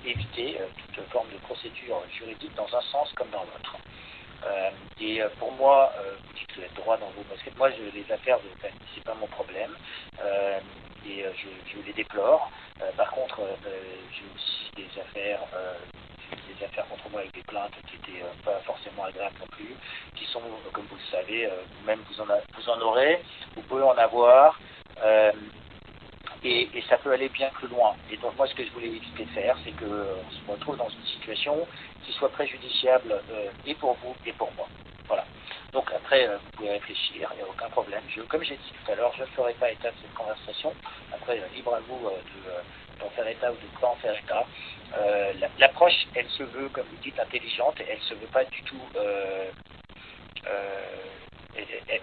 F: éviter toute forme de procédure juridique dans un sens comme dans l'autre. Et pour moi, vous dites que vous êtes droit dans vos baskets. Moi, les affaires de famille, c'est pas mon problème. Et je les déplore. Par contre, j'ai aussi des affaires contre moi avec des plaintes qui étaient pas forcément agréables non plus, qui sont, comme vous le savez, même vous en aurez, vous pouvez en avoir. Et ça peut aller bien plus loin. Et donc moi, ce que je voulais éviter de faire, c'est qu'on se retrouve dans une situation qui soit préjudiciable et pour vous et pour moi. Voilà. Donc après, vous pouvez réfléchir, il n'y a aucun problème. Comme j'ai dit tout à l'heure, je ne ferai pas état de cette conversation. Après, libre à vous d'en faire état état ou de ne pas en faire état. L'approche, elle se veut, comme vous dites, intelligente, elle se veut pas du tout...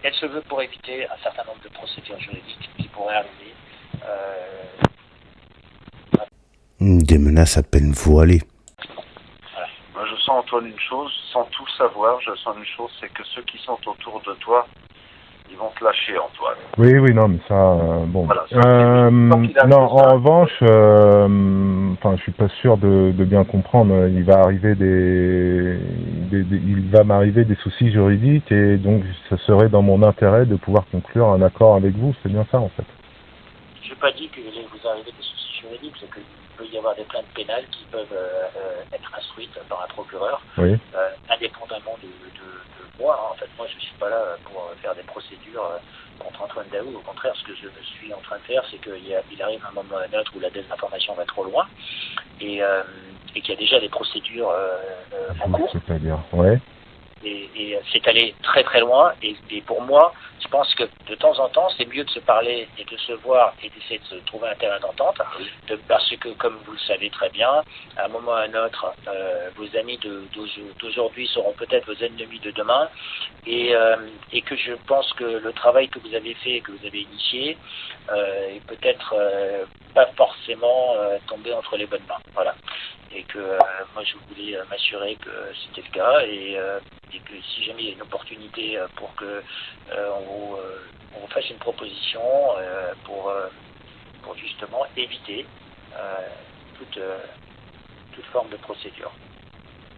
F: elle se veut pour éviter un certain nombre de procédures juridiques qui pourraient arriver.
A: Des menaces à peine voilées.
F: Voilà.
G: Moi, je sens, Antoine, une chose, sans tout savoir, je sens une chose, c'est que ceux qui sont autour de toi, ils vont te lâcher, Antoine.
E: Oui, non, mais ça, bon.
G: Voilà,
E: non, en revanche, je suis pas sûr de bien comprendre. Il va m'arriver des soucis juridiques et donc ça serait dans mon intérêt de pouvoir conclure un accord avec vous. C'est bien ça, en fait.
F: Je n'ai pas dit que vous arrivez des soucis juridiques, c'est qu'il peut y avoir des plaintes pénales qui peuvent être instruites par un procureur,
E: oui.
F: Indépendamment de moi. En fait, moi, je ne suis pas là pour faire des procédures contre Antoine Daoust. Au contraire, ce que je suis en train de faire, c'est qu'il arrive un moment neutre où la désinformation va trop loin et qu'il y a déjà des procédures en cours.
E: C'est-à-dire, ouais.
F: Et c'est allé très très loin et pour moi, je pense que de temps en temps, c'est mieux de se parler et de se voir et d'essayer de se trouver un terrain d'entente parce que, comme vous le savez très bien, à un moment ou à un autre, vos amis d'aujourd'hui seront peut-être vos ennemis de demain et que je pense que le travail que vous avez fait et que vous avez initié est peut-être pas forcément tombé entre les bonnes mains. Voilà. Et que moi je voulais m'assurer que c'était le cas et que si jamais il y a une opportunité pour que on vous fasse une proposition pour justement éviter toute forme de procédure,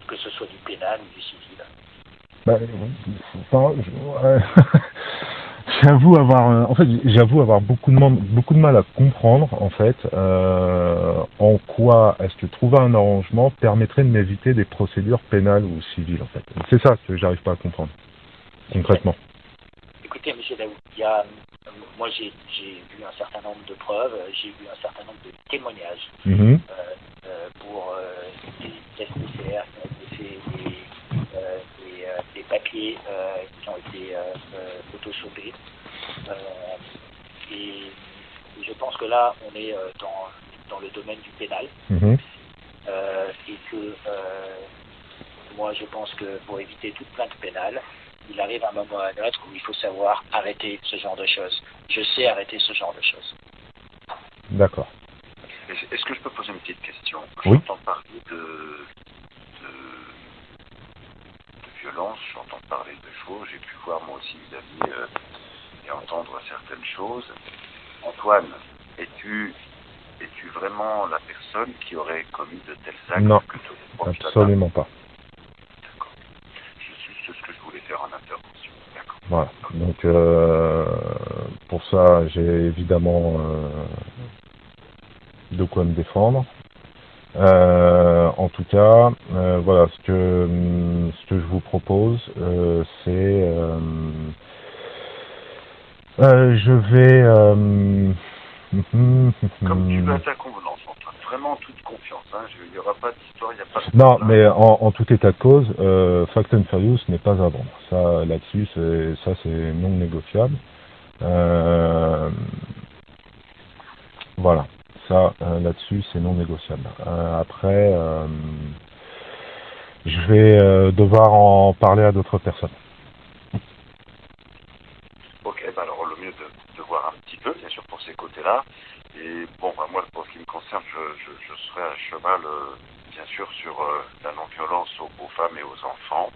F: que ce soit du pénal ou du civil.
E: J'avoue avoir beaucoup de mal à comprendre en fait en quoi est-ce que trouver un arrangement permettrait de m'éviter des procédures pénales ou civiles en fait. C'est ça que j'arrive pas à comprendre concrètement.
F: Écoutez, monsieur Daoust, moi j'ai vu un certain nombre de preuves, j'ai vu un certain nombre de témoignages pour des tests PCR qui ont été faits, des papiers qui ont été photoshopés. Et je pense que là, on est dans le domaine du pénal. Et que moi, je pense que pour éviter toute plainte pénale, il arrive un moment ou un autre où il faut savoir arrêter ce genre de choses. Je sais arrêter ce genre de choses.
E: D'accord.
G: Est-ce que je peux poser une petite question?
E: Oui.
G: J'entends parler de violence, j'entends parler de choses, j'ai pu voir moi aussi mes amis et entendre certaines choses. Antoine, es-tu vraiment la personne qui aurait commis de tels actes?
E: Non,
G: que tu
E: absolument pas.
G: D'accord. C'est ce que je voulais faire en intervention. D'accord.
E: Voilà. Donc pour ça, j'ai évidemment de quoi me défendre. En tout cas, voilà, ce que je vous propose, c'est je vais
G: comme tu veux à ta convenance, Antoine. Vraiment en toute confiance. Il n'y aura pas d'histoire, il n'y a pas de...
E: Non, mais en tout état de cause, Fast and Furious n'est pas à vendre. Ça, là-dessus, c'est non négociable. Voilà. Ça, là-dessus, c'est non négociable. Après, je vais devoir en parler à d'autres personnes.
G: Ok, alors le mieux de voir un petit peu, bien sûr, pour ces côtés-là. Et bon, moi, pour ce qui me concerne, je serai à cheval, bien sûr, sur la non-violence aux femmes et aux enfants.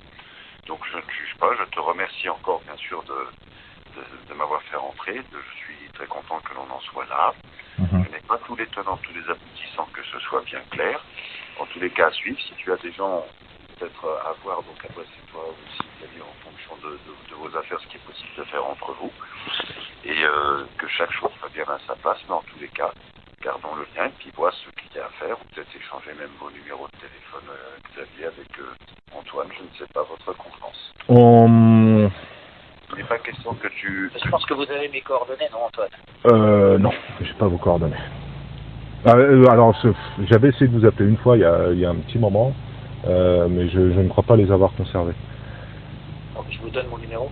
G: Donc, je ne juge pas. Je te remercie encore, bien sûr, de m'avoir fait rentrer. Je suis très content que l'on en soit là. Je n'ai pas tous les tenants, tous les aboutissants, que ce soit bien clair. En tous les cas, à suivre. Si tu as des gens peut-être à voir, donc après c'est toi aussi, en fonction de vos affaires, ce qui est possible de faire entre vous. Et que chaque chose soit bien à sa place. Mais en tous les cas, gardons le lien et puis vois ce qu'il y a à faire. Ou peut-être échanger même vos numéros de téléphone, Xavier, avec Antoine. Je ne sais pas votre confiance. Il n'est pas question que tu...
F: Je pense que vous avez mes coordonnées, non, Antoine?
E: Non, j'ai pas vos coordonnées. Alors, j'avais essayé de vous appeler une fois il y a un petit moment, mais je ne crois pas les avoir conservés.
F: Donc, je vous donne mon numéro?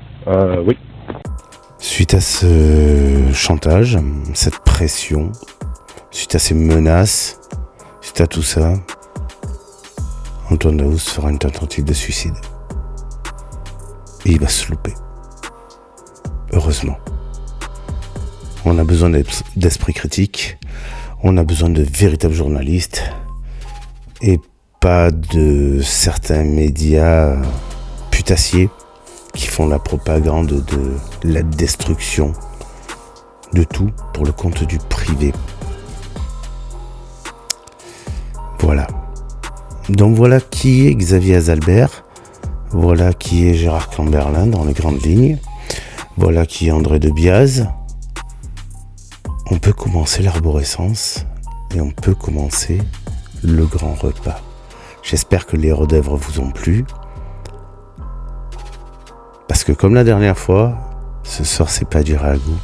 E: Oui.
A: Suite à ce chantage, cette pression, suite à ces menaces, Suite à tout ça, Antoine Daoust fera une tentative de suicide. Et il va se louper. Heureusement. On a besoin d'esprit critique, on a besoin de véritables journalistes et pas de certains médias putassiers qui font la propagande de la destruction de tout pour le compte du privé. Voilà. Donc voilà qui est Xavier Azalbert, voilà qui est Gérard Camberlin dans les grandes lignes, voilà qui est André de Biase. On peut commencer l'arborescence et on peut commencer le grand repas. J'espère que les hors d'œuvre vous ont plu. Parce que comme la dernière fois, ce soir c'est pas du ragoût.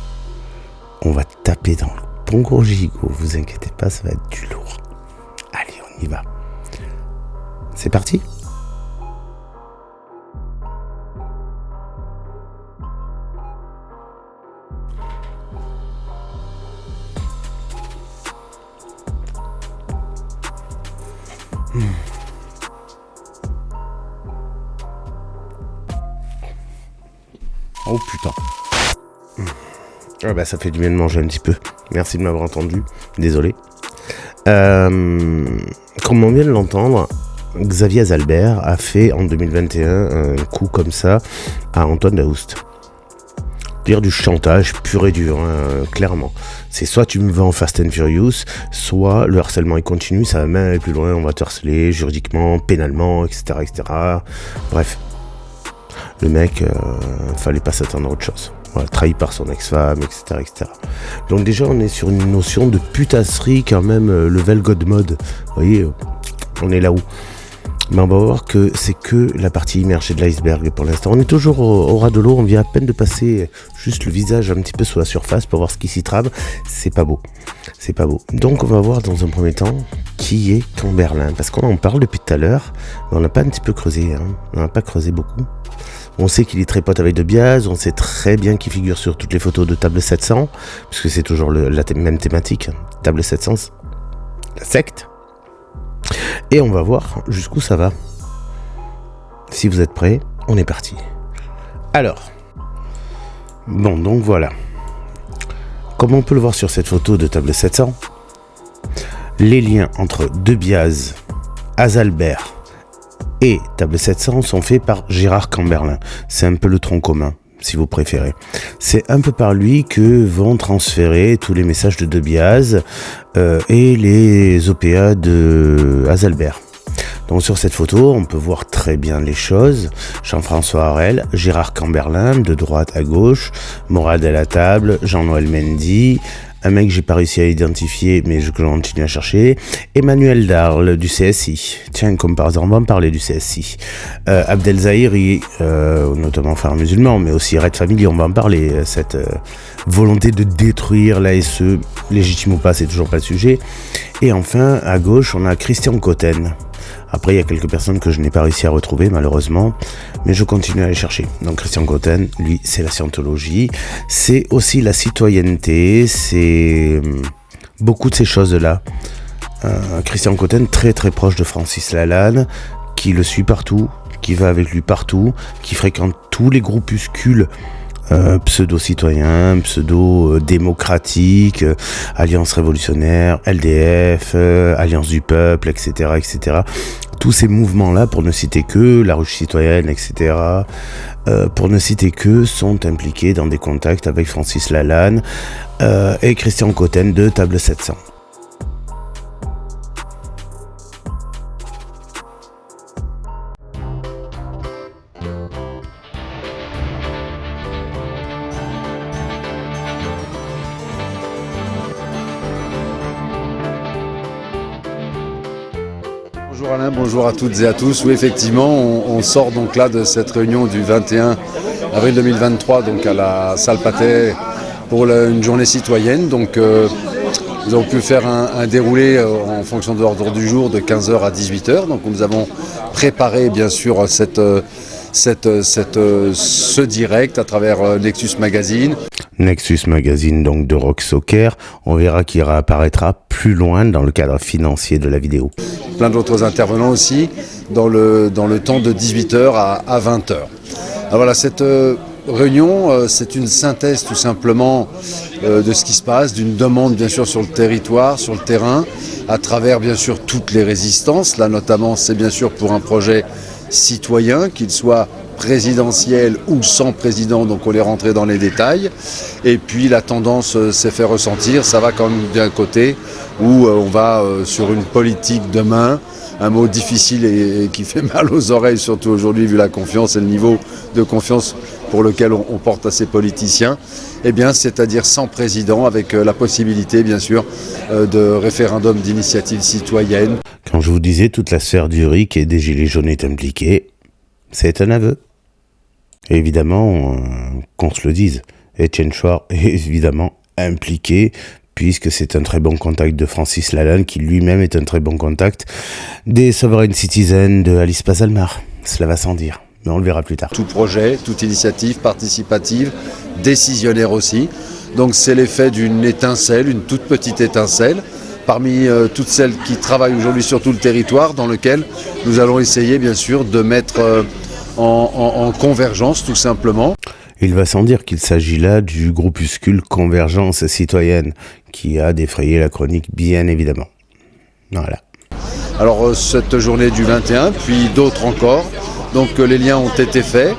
A: On va taper dans le bon gros gigot. Vous inquiétez pas, ça va être du lourd. Allez, on y va. C'est parti ? Oh putain. Ah bah ça fait du bien de manger un petit peu. Merci de m'avoir entendu. Désolé. Comme on vient de l'entendre, Xavier Azalbert a fait en 2021 un coup comme ça à Antoine Daoust. Dire du chantage pur et dur, hein, clairement. C'est soit tu me vends Fast and Furious, soit le harcèlement il continue, ça va même aller plus loin, on va te harceler juridiquement, pénalement, etc. etc. Bref. Le mec, fallait pas s'attendre à autre chose. Voilà, trahi par son ex-femme, etc., etc. Donc déjà, on est sur une notion de putasserie quand même, level God mode. Vous voyez, on est là-haut. Mais on va voir que c'est que la partie immergée de l'iceberg pour l'instant. On est toujours au ras de l'eau, on vient à peine de passer juste le visage un petit peu sous la surface pour voir ce qui s'y trame. C'est pas beau. C'est pas beau. Donc on va voir dans un premier temps qui est Camberlin. Parce qu'on en parle depuis tout à l'heure, mais on n'a pas un petit peu creusé. Hein. On n'a pas creusé beaucoup. On sait qu'il est très pote avec De Biase, on sait très bien qu'il figure sur toutes les photos de Table 700, puisque c'est toujours la même thématique, Table 700, la secte. Et on va voir jusqu'où ça va. Si vous êtes prêts, on est parti. Alors, bon, donc voilà. Comme on peut le voir sur cette photo de Table 700, les liens entre De Biase, Azalbert et Table 700 sont faits par Gérard Camberlin. C'est un peu le tronc commun, si vous préférez. C'est un peu par lui que vont transférer tous les messages de Biase et les OPA de Azalbert. Donc sur cette photo, on peut voir très bien les choses. Jean-François Harel, Gérard Camberlin, de droite à gauche, Morad à la table, Jean-Noël Mendy, un mec que j'ai pas réussi à identifier, mais je continue à chercher, Emmanuel Darle du CSI. Tiens, comme par hasard, on va en parler du CSI. Abdel Zahiri, notamment frère musulman, mais aussi Red Family, on va en parler. Cette volonté de détruire l'ASE, légitime ou pas, c'est toujours pas le sujet. Et enfin, à gauche, on a Christian Cotten. Après, il y a quelques personnes que je n'ai pas réussi à retrouver, malheureusement, mais je continue à les chercher. Donc, Christian Cotten, lui, c'est la scientologie, c'est aussi la citoyenneté, c'est beaucoup de ces choses-là. Christian Cotten, très très proche de Francis Lalanne, qui le suit partout, qui va avec lui partout, qui fréquente tous les groupuscules pseudo-citoyens, pseudo-démocratiques, Alliance révolutionnaire, LDF, Alliance du peuple, etc., etc. Tous ces mouvements-là, pour ne citer que la Ruche citoyenne, etc., pour ne citer que, sont impliqués dans des contacts avec Francis Lalanne et Christian Cotten de Table 700.
H: Bonjour Alain, bonjour à toutes et à tous. Oui, effectivement, on sort donc là de cette réunion du 21 avril 2023 donc à la salle Pathé pour une journée citoyenne. Donc nous avons pu faire un déroulé en fonction de l'ordre du jour de 15h à 18h. Donc nous avons préparé bien sûr cette ce direct à travers Nexus Magazine.
A: Nexus Magazine, donc de Rock Soccer, on verra qu'il réapparaîtra plus loin dans le cadre financier de la vidéo.
H: Plein d'autres intervenants aussi dans le temps de 18h à 20h. Alors voilà, cette réunion, c'est une synthèse tout simplement de ce qui se passe, d'une demande bien sûr sur le territoire, sur le terrain, à travers bien sûr toutes les résistances. Là notamment, c'est bien sûr pour un projet citoyen, qu'il soit présidentiel ou sans président, donc on est rentré dans les détails. Et puis la tendance s'est fait ressentir, ça va quand même d'un côté où on va sur une politique demain, un mot difficile et qui fait mal aux oreilles, surtout aujourd'hui vu la confiance et le niveau de confiance pour lequel on porte à ces politiciens, eh bien, c'est-à-dire sans président, avec la possibilité, bien sûr, de référendum d'initiative citoyenne.
A: Quand je vous disais toute la sphère du RIC et des Gilets jaunes est impliquée, c'est un aveu. Et évidemment, qu'on se le dise, Étienne Chouard est évidemment impliqué, puisque c'est un très bon contact de Francis Lalanne, qui lui-même est un très bon contact des Sovereign Citizens de Alice Pazalmar. Cela va sans dire, mais on le verra plus tard.
H: Tout projet, toute initiative participative, décisionnaire aussi. Donc c'est l'effet d'une étincelle, une toute petite étincelle, parmi toutes celles qui travaillent aujourd'hui sur tout le territoire, dans lequel nous allons essayer bien sûr de mettre en convergence tout simplement.
A: Il va sans dire qu'il s'agit là du groupuscule Convergence Citoyenne, qui a défrayé la chronique bien évidemment. Voilà.
H: Alors cette journée du 21, puis d'autres encore, donc les liens ont été faits.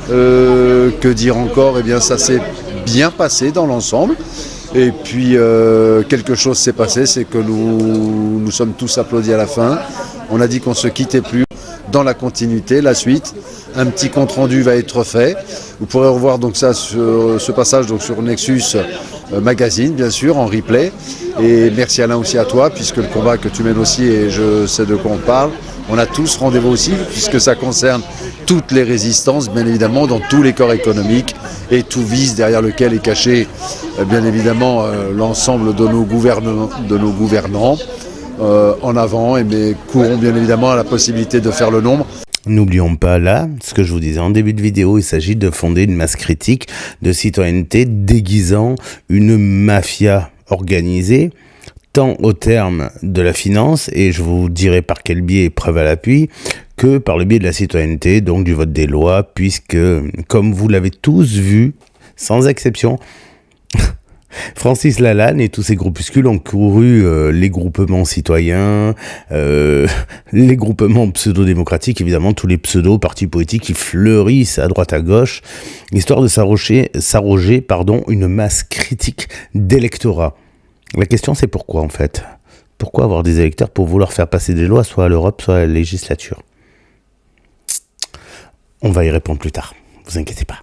H: Que dire encore? Eh bien ça s'est bien passé dans l'ensemble. Et puis quelque chose s'est passé, c'est que nous sommes tous applaudis à la fin. On a dit qu'on ne se quittait plus. Dans la continuité, la suite, un petit compte rendu va être fait. Vous pourrez revoir donc ça sur ce passage donc sur Nexus Magazine, bien sûr, en replay. Et merci Alain aussi à toi, puisque le combat que tu mènes aussi, et je sais de quoi on parle. On a tous rendez-vous aussi, puisque ça concerne toutes les résistances, bien évidemment, dans tous les corps économiques, et tout vise derrière lequel est caché, bien évidemment, l'ensemble de nos gouvernants. En avant, et mais courons bien évidemment à la possibilité de faire le nombre.
A: N'oublions pas là, ce que je vous disais en début de vidéo, il s'agit de fonder une masse critique de citoyenneté déguisant une mafia organisée, tant au terme de la finance, et je vous dirai par quel biais, preuve à l'appui, que par le biais de la citoyenneté, donc du vote des lois, puisque, comme vous l'avez tous vu, sans exception, Francis Lalanne et tous ces groupuscules ont couru les groupements citoyens, les groupements pseudo-démocratiques, évidemment tous les pseudo-partis politiques qui fleurissent à droite à gauche, histoire de s'arroger une masse critique d'électorat. La question c'est pourquoi en fait? Pourquoi avoir des électeurs pour vouloir faire passer des lois soit à l'Europe, soit à la législature? On va y répondre plus tard, vous inquiétez pas.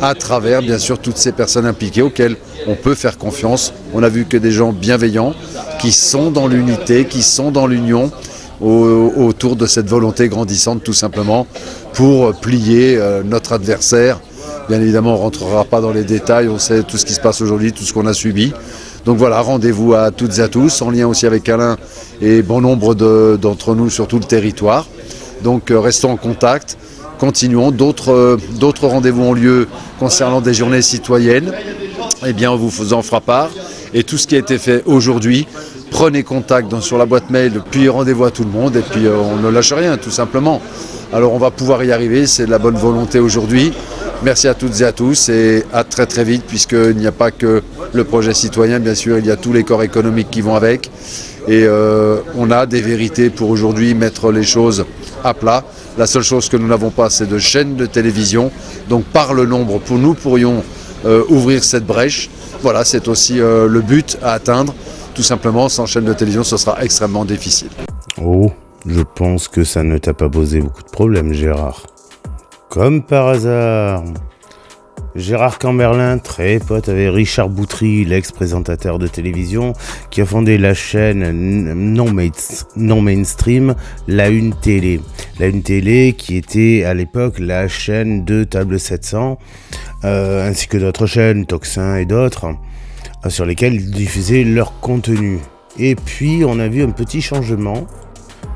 H: À travers, bien sûr, toutes ces personnes impliquées auxquelles on peut faire confiance. On a vu que des gens bienveillants qui sont dans l'unité, qui sont dans l'union autour de cette volonté grandissante, tout simplement, pour plier notre adversaire. Bien évidemment, on ne rentrera pas dans les détails, on sait tout ce qui se passe aujourd'hui, tout ce qu'on a subi. Donc voilà, rendez-vous à toutes et à tous, en lien aussi avec Alain et bon nombre d'entre nous sur tout le territoire. Donc restons en contact. Continuons, d'autres rendez-vous ont lieu concernant des journées citoyennes, eh bien on vous en fera part. Et tout ce qui a été fait aujourd'hui, prenez contact sur la boîte mail, puis rendez-vous à tout le monde, et puis on ne lâche rien, tout simplement. Alors on va pouvoir y arriver, c'est de la bonne volonté aujourd'hui. Merci à toutes et à tous, et à très très vite, puisqu'il n'y a pas que le projet citoyen, bien sûr, il y a tous les corps économiques qui vont avec. Et on a des vérités pour aujourd'hui mettre les choses à plat. La seule chose que nous n'avons pas, c'est de chaînes de télévision. Donc par le nombre, nous pourrions ouvrir cette brèche. Voilà, c'est aussi le but à atteindre. Tout simplement, sans chaîne de télévision, ce sera extrêmement difficile.
A: Oh, je pense que ça ne t'a pas posé beaucoup de problèmes, Gérard. Comme par hasard. Gérard Camberlin, très pote avec Richard Boutry, l'ex-présentateur de télévision, qui a fondé la chaîne non mainstream, La Une Télé. La Une Télé qui était à l'époque la chaîne de Table 700, ainsi que d'autres chaînes, Toxin et d'autres, sur lesquelles ils diffusaient leur contenu. Et puis on a vu un petit changement,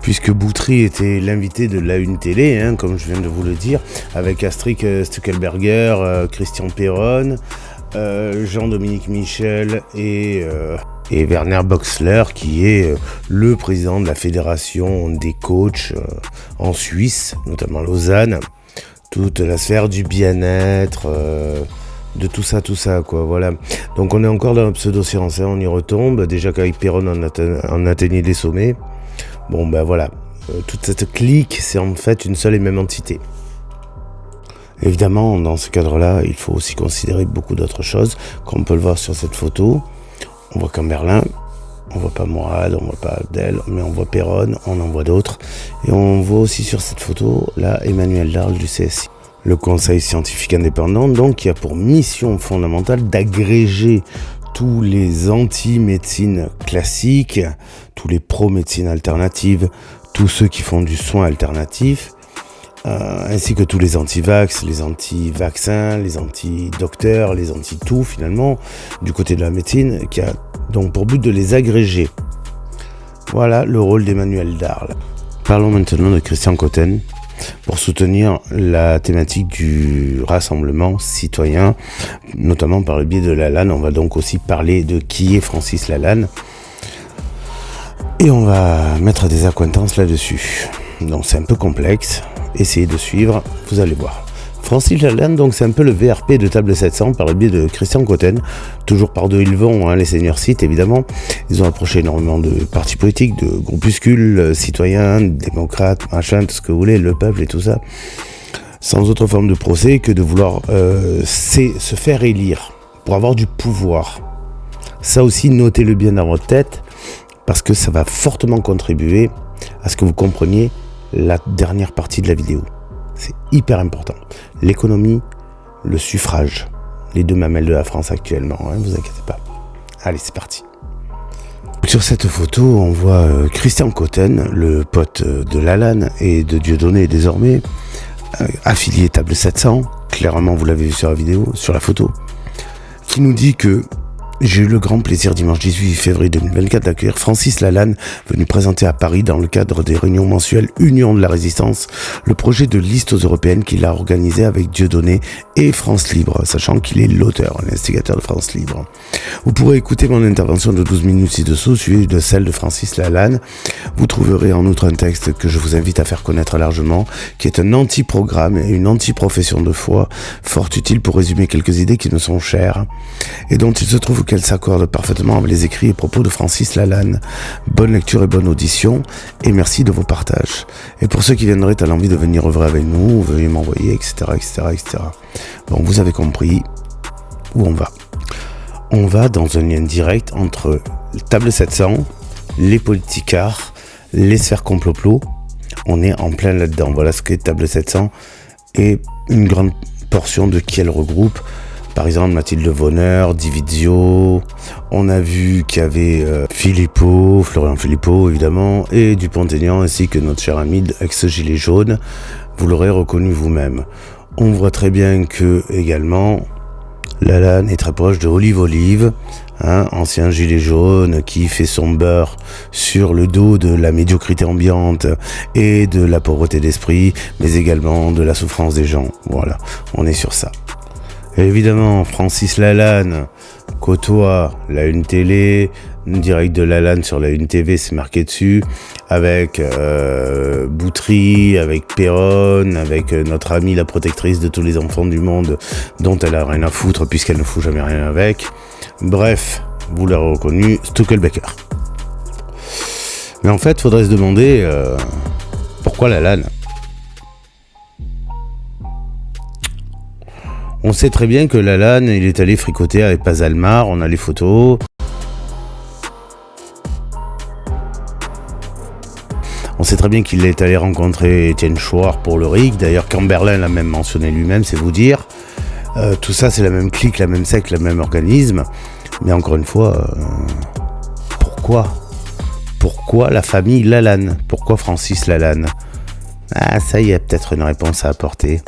A: puisque Boutry était l'invité de la Une Télé, hein, comme je viens de vous le dire, avec Astrid Stuckelberger, Christian Perron, Jean-Dominique Michel et Werner Boxler, qui est le président de la fédération des coachs en Suisse, notamment Lausanne, toute la sphère du bien-être, de tout ça, quoi, voilà. Donc on est encore dans la pseudo-science, hein, on y retombe, déjà qu'avec Perron on atteignait des sommets. Bon ben voilà, toute cette clique, c'est en fait une seule et même entité. Évidemment, dans ce cadre-là, il faut aussi considérer beaucoup d'autres choses, comme on peut le voir sur cette photo. On voit Camberlin, on voit pas Mourad, on voit pas Abdel, mais on voit Perron, on en voit d'autres. Et on voit aussi sur cette photo, là, Emmanuel Darl du CSI. Le Conseil scientifique indépendant, donc, qui a pour mission fondamentale d'agréger tous les anti-médecine classiques, tous les pro-médecine alternative, tous ceux qui font du soin alternatif, ainsi que tous les anti-vax, les anti-vaccins, les anti-docteurs, les anti-tout finalement, du côté de la médecine, qui a donc pour but de les agréger. Voilà le rôle d'Emmanuel Darl. Parlons maintenant de Christian Cotten, pour soutenir la thématique du rassemblement citoyen, notamment par le biais de Lalanne. On va donc aussi parler de qui est Francis Lalanne, et on va mettre des accointances là-dessus. Donc c'est un peu complexe, essayez de suivre, vous allez voir. Francis Lalanne, donc c'est un peu le VRP de Table 700 par le biais de Christian Cotten. Toujours par deux ils vont, hein, les seigneurs citent évidemment. Ils ont approché énormément de partis politiques, de groupuscules citoyens, démocrates, machin, tout ce que vous voulez, le peuple et tout ça. Sans autre forme de procès que de vouloir se faire élire pour avoir du pouvoir. Ça aussi, notez-le bien dans votre tête, parce que ça va fortement contribuer à ce que vous compreniez la dernière partie de la vidéo. C'est hyper important. L'économie, le suffrage, les deux mamelles de la France actuellement, hein, vous inquiétez pas. Allez, c'est parti. Sur cette photo, on voit Christian Cotten, le pote de Lalanne et de Dieudonné désormais, affilié Table 700, clairement vous l'avez vu sur la vidéo, sur la photo, qui nous dit que j'ai eu le grand plaisir dimanche 18 février 2024 d'accueillir Francis Lalanne, venu présenter à Paris dans le cadre des réunions mensuelles Union de la Résistance, le projet de liste aux européennes qu'il a organisé avec Dieudonné et France Libre, sachant qu'il est l'auteur, l'instigateur de France Libre. Vous pourrez écouter mon intervention de 12 minutes ci-dessous, suivie de celle de Francis Lalanne. Vous trouverez en outre un texte que je vous invite à faire connaître largement, qui est un anti-programme et une anti-profession de foi, fort utile pour résumer quelques idées qui me sont chères, et dont il se trouve qu'elle s'accorde parfaitement avec les écrits et propos de Francis Lalanne. Bonne lecture et bonne audition, et merci de vos partages. Et pour ceux qui viendraient à l'envie de venir œuvrer avec nous, veuillez m'envoyer, etc., etc., etc. Bon, vous avez compris où on va. On va dans un lien direct entre Table 700, les politicards, les sphères complot-plot. On est en plein là-dedans. Voilà ce qu'est Table 700 et une grande portion de qui elle regroupe. Par exemple, Mathilde Vonner, Divizio, on a vu qu'il y avait Florian Philippot évidemment, et Dupont-Aignan, ainsi que notre cher ami ex-gilet jaune, vous l'aurez reconnu vous-même. On voit très bien que, également, Lalanne est très proche de Olive, hein, ancien gilet jaune qui fait son beurre sur le dos de la médiocrité ambiante et de la pauvreté d'esprit, mais également de la souffrance des gens. Voilà, on est sur ça. Et évidemment, Francis Lalanne côtoie la Une Télé, direct de Lalanne sur la Une TV, c'est marqué dessus, avec Boutry, avec Perron, avec notre amie la protectrice de tous les enfants du monde, dont elle a rien à foutre puisqu'elle ne fout jamais rien avec. Bref, vous l'aurez reconnu, Stuckelberger. Mais en fait, faudrait se demander pourquoi Lalanne. On sait très bien que Lalanne, il est allé fricoter avec Paz Almar, on a les photos. On sait très bien qu'il est allé rencontrer Étienne Chouard pour le RIC. D'ailleurs, Camberlin l'a même mentionné lui-même, c'est vous dire. Tout ça, c'est la même clique, la même secte, le même organisme. Mais encore une fois, pourquoi ? Pourquoi la famille Lalanne ? Pourquoi Francis Lalanne ? Ah, ça y est, peut-être une réponse à apporter.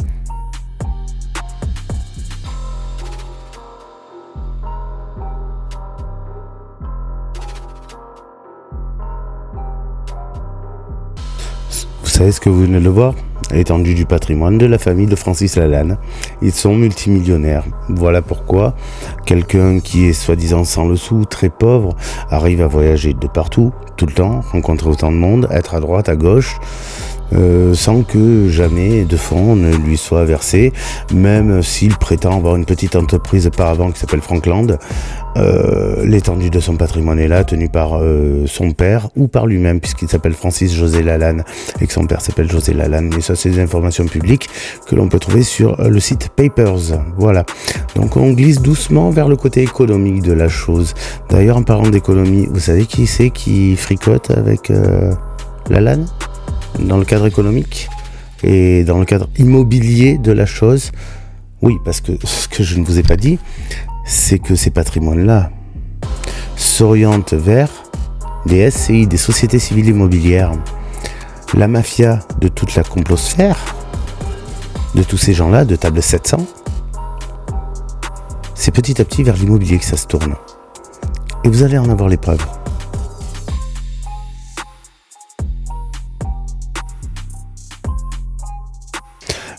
A: savez ce que vous venez de le voir ? L'étendue du patrimoine de la famille de Francis Lalanne. Ils sont multimillionnaires. Voilà pourquoi quelqu'un qui est soi-disant sans le sou, très pauvre, arrive à voyager de partout, tout le temps, rencontrer autant de monde, être à droite, à gauche, sans que jamais de fonds ne lui soit versé, même s'il prétend avoir une petite entreprise auparavant qui s'appelle Frankland. L'étendue de son patrimoine est là, tenu par son père ou par lui-même, puisqu'il s'appelle Francis José Lalanne et que son père s'appelle José Lalanne. Et ça, c'est des informations publiques que l'on peut trouver sur le site Papers. Voilà. Donc on glisse doucement vers le côté économique de la chose. D'ailleurs, en parlant d'économie, vous savez qui c'est qui fricote avec Lalanne dans le cadre économique et dans le cadre immobilier de la chose? Oui, parce que ce que je ne vous ai pas dit, c'est que ces patrimoines-là s'orientent vers des SCI, des sociétés civiles immobilières. La mafia de toute la complosphère, de tous ces gens-là, de table 700, c'est petit à petit vers l'immobilier que ça se tourne. Et vous allez en avoir les preuves.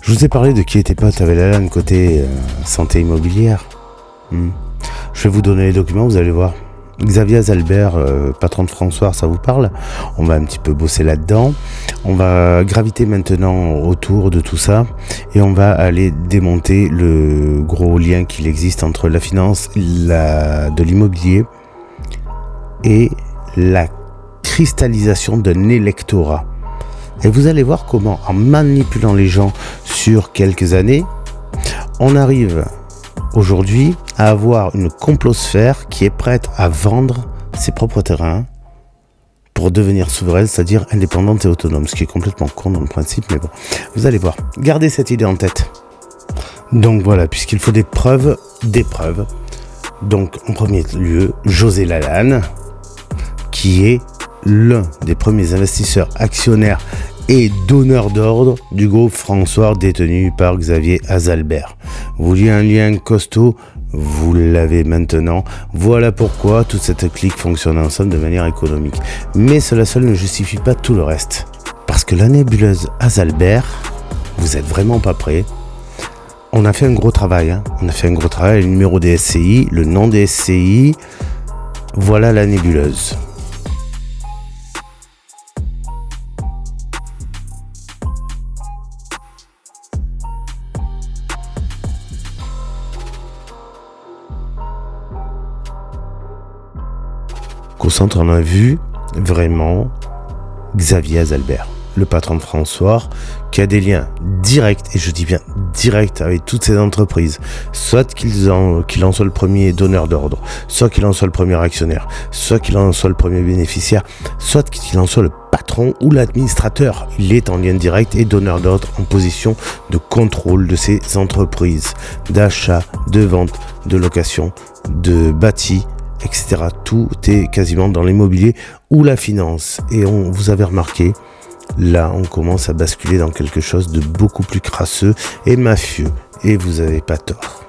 A: Je vous ai parlé de qui était pote avec Lalanne côté santé immobilière. Je vais vous donner les documents, vous allez voir. Xavier Azalbert, patron de François, ça vous parle ? On va un petit peu bosser là-dedans. On va graviter maintenant autour de tout ça et on va aller démonter le gros lien qu'il existe entre la finance de l'immobilier et la cristallisation d'un électorat. Et vous allez voir comment, en manipulant les gens sur quelques années, on arrive aujourd'hui à avoir une complosphère qui est prête à vendre ses propres terrains pour devenir souveraine, c'est-à-dire indépendante et autonome, ce qui est complètement con dans le principe, mais bon, vous allez voir. Gardez cette idée en tête. Donc voilà, puisqu'il faut des preuves. Donc en premier lieu, José Lalanne, qui est l'un des premiers investisseurs actionnaires et donneurs d'ordre du groupe François détenu par Xavier Azalbert. Vous vouliez un lien costaud, vous l'avez maintenant. Voilà pourquoi toute cette clique fonctionne ensemble de manière économique. Mais cela seul ne justifie pas tout le reste. Parce que la nébuleuse Azalbert, vous êtes vraiment pas prêts. On a fait un gros travail. On a fait un gros travail, le numéro des SCI, le nom des SCI. Voilà la nébuleuse. Au centre, on a vu vraiment Xavier Azalbert, le patron de François, qui a des liens directs, et je dis bien directs, avec toutes ces entreprises. Soit qu'il en soit le premier donneur d'ordre, soit qu'il en soit le premier actionnaire, soit qu'il en soit le premier bénéficiaire, soit qu'il en soit le patron ou l'administrateur. Il est en lien direct et donneur d'ordre en position de contrôle de ces entreprises, d'achat, de vente, de location, de bâti, etc. Tout est quasiment dans l'immobilier ou la finance. Et vous avez remarqué, là on commence à basculer dans quelque chose de beaucoup plus crasseux et mafieux. Et vous n'avez pas tort.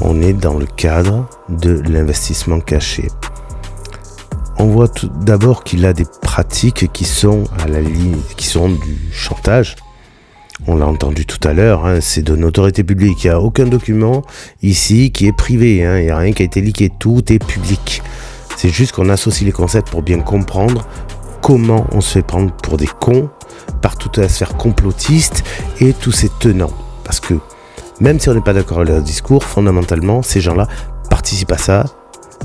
A: On est dans le cadre de l'investissement caché. On voit tout d'abord qu'il a des pratiques qui sont à la ligne, qui sont du chantage. On l'a entendu tout à l'heure, c'est de notoriété publique. Il n'y a aucun document ici qui est privé. Il n'y a rien qui a été leaké. Tout est public. C'est juste qu'on associe les concepts pour bien comprendre comment on se fait prendre pour des cons par toute la sphère complotiste et tous ces tenants. Parce que même si on n'est pas d'accord avec leur discours, fondamentalement, ces gens-là participent à ça.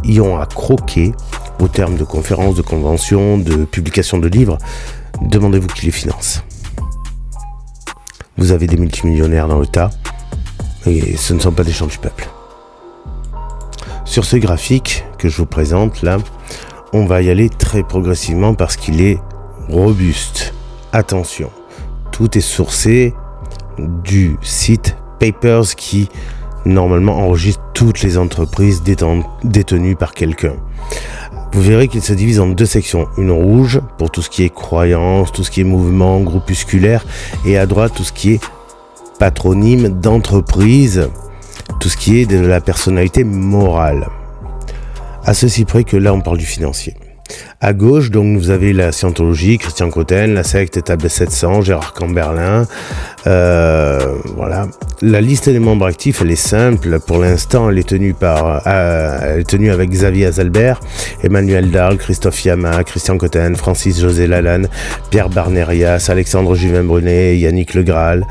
A: Ils ont à croquer au terme de conférences, de conventions, de publications de livres. Demandez-vous qui les finance. Vous avez des multimillionnaires dans le tas, et ce ne sont pas des gens du peuple. Sur ce graphique que je vous présente là, on va y aller très progressivement parce qu'il est robuste. Attention, tout est sourcé du site Papers qui normalement enregistre toutes les entreprises détenues par quelqu'un. Vous verrez qu'il se divise en deux sections. Une rouge pour tout ce qui est croyance, tout ce qui est mouvement groupusculaire, et à droite tout ce qui est patronyme d'entreprise, tout ce qui est de la personnalité morale. À ceci près que là on parle du financier. À gauche, donc, vous avez la Scientologie, Christian Cotten, la secte Table 700, Gérard Camberlin. Voilà. La liste des membres actifs, elle est simple. Pour l'instant, elle est tenue avec Xavier Azalbert, Emmanuel Darl, Christophe Yama, Christian Cotten, Francis-José Lalanne, Pierre Barnerias, Alexandre Juvin-Brunet, Yannick Le Graal,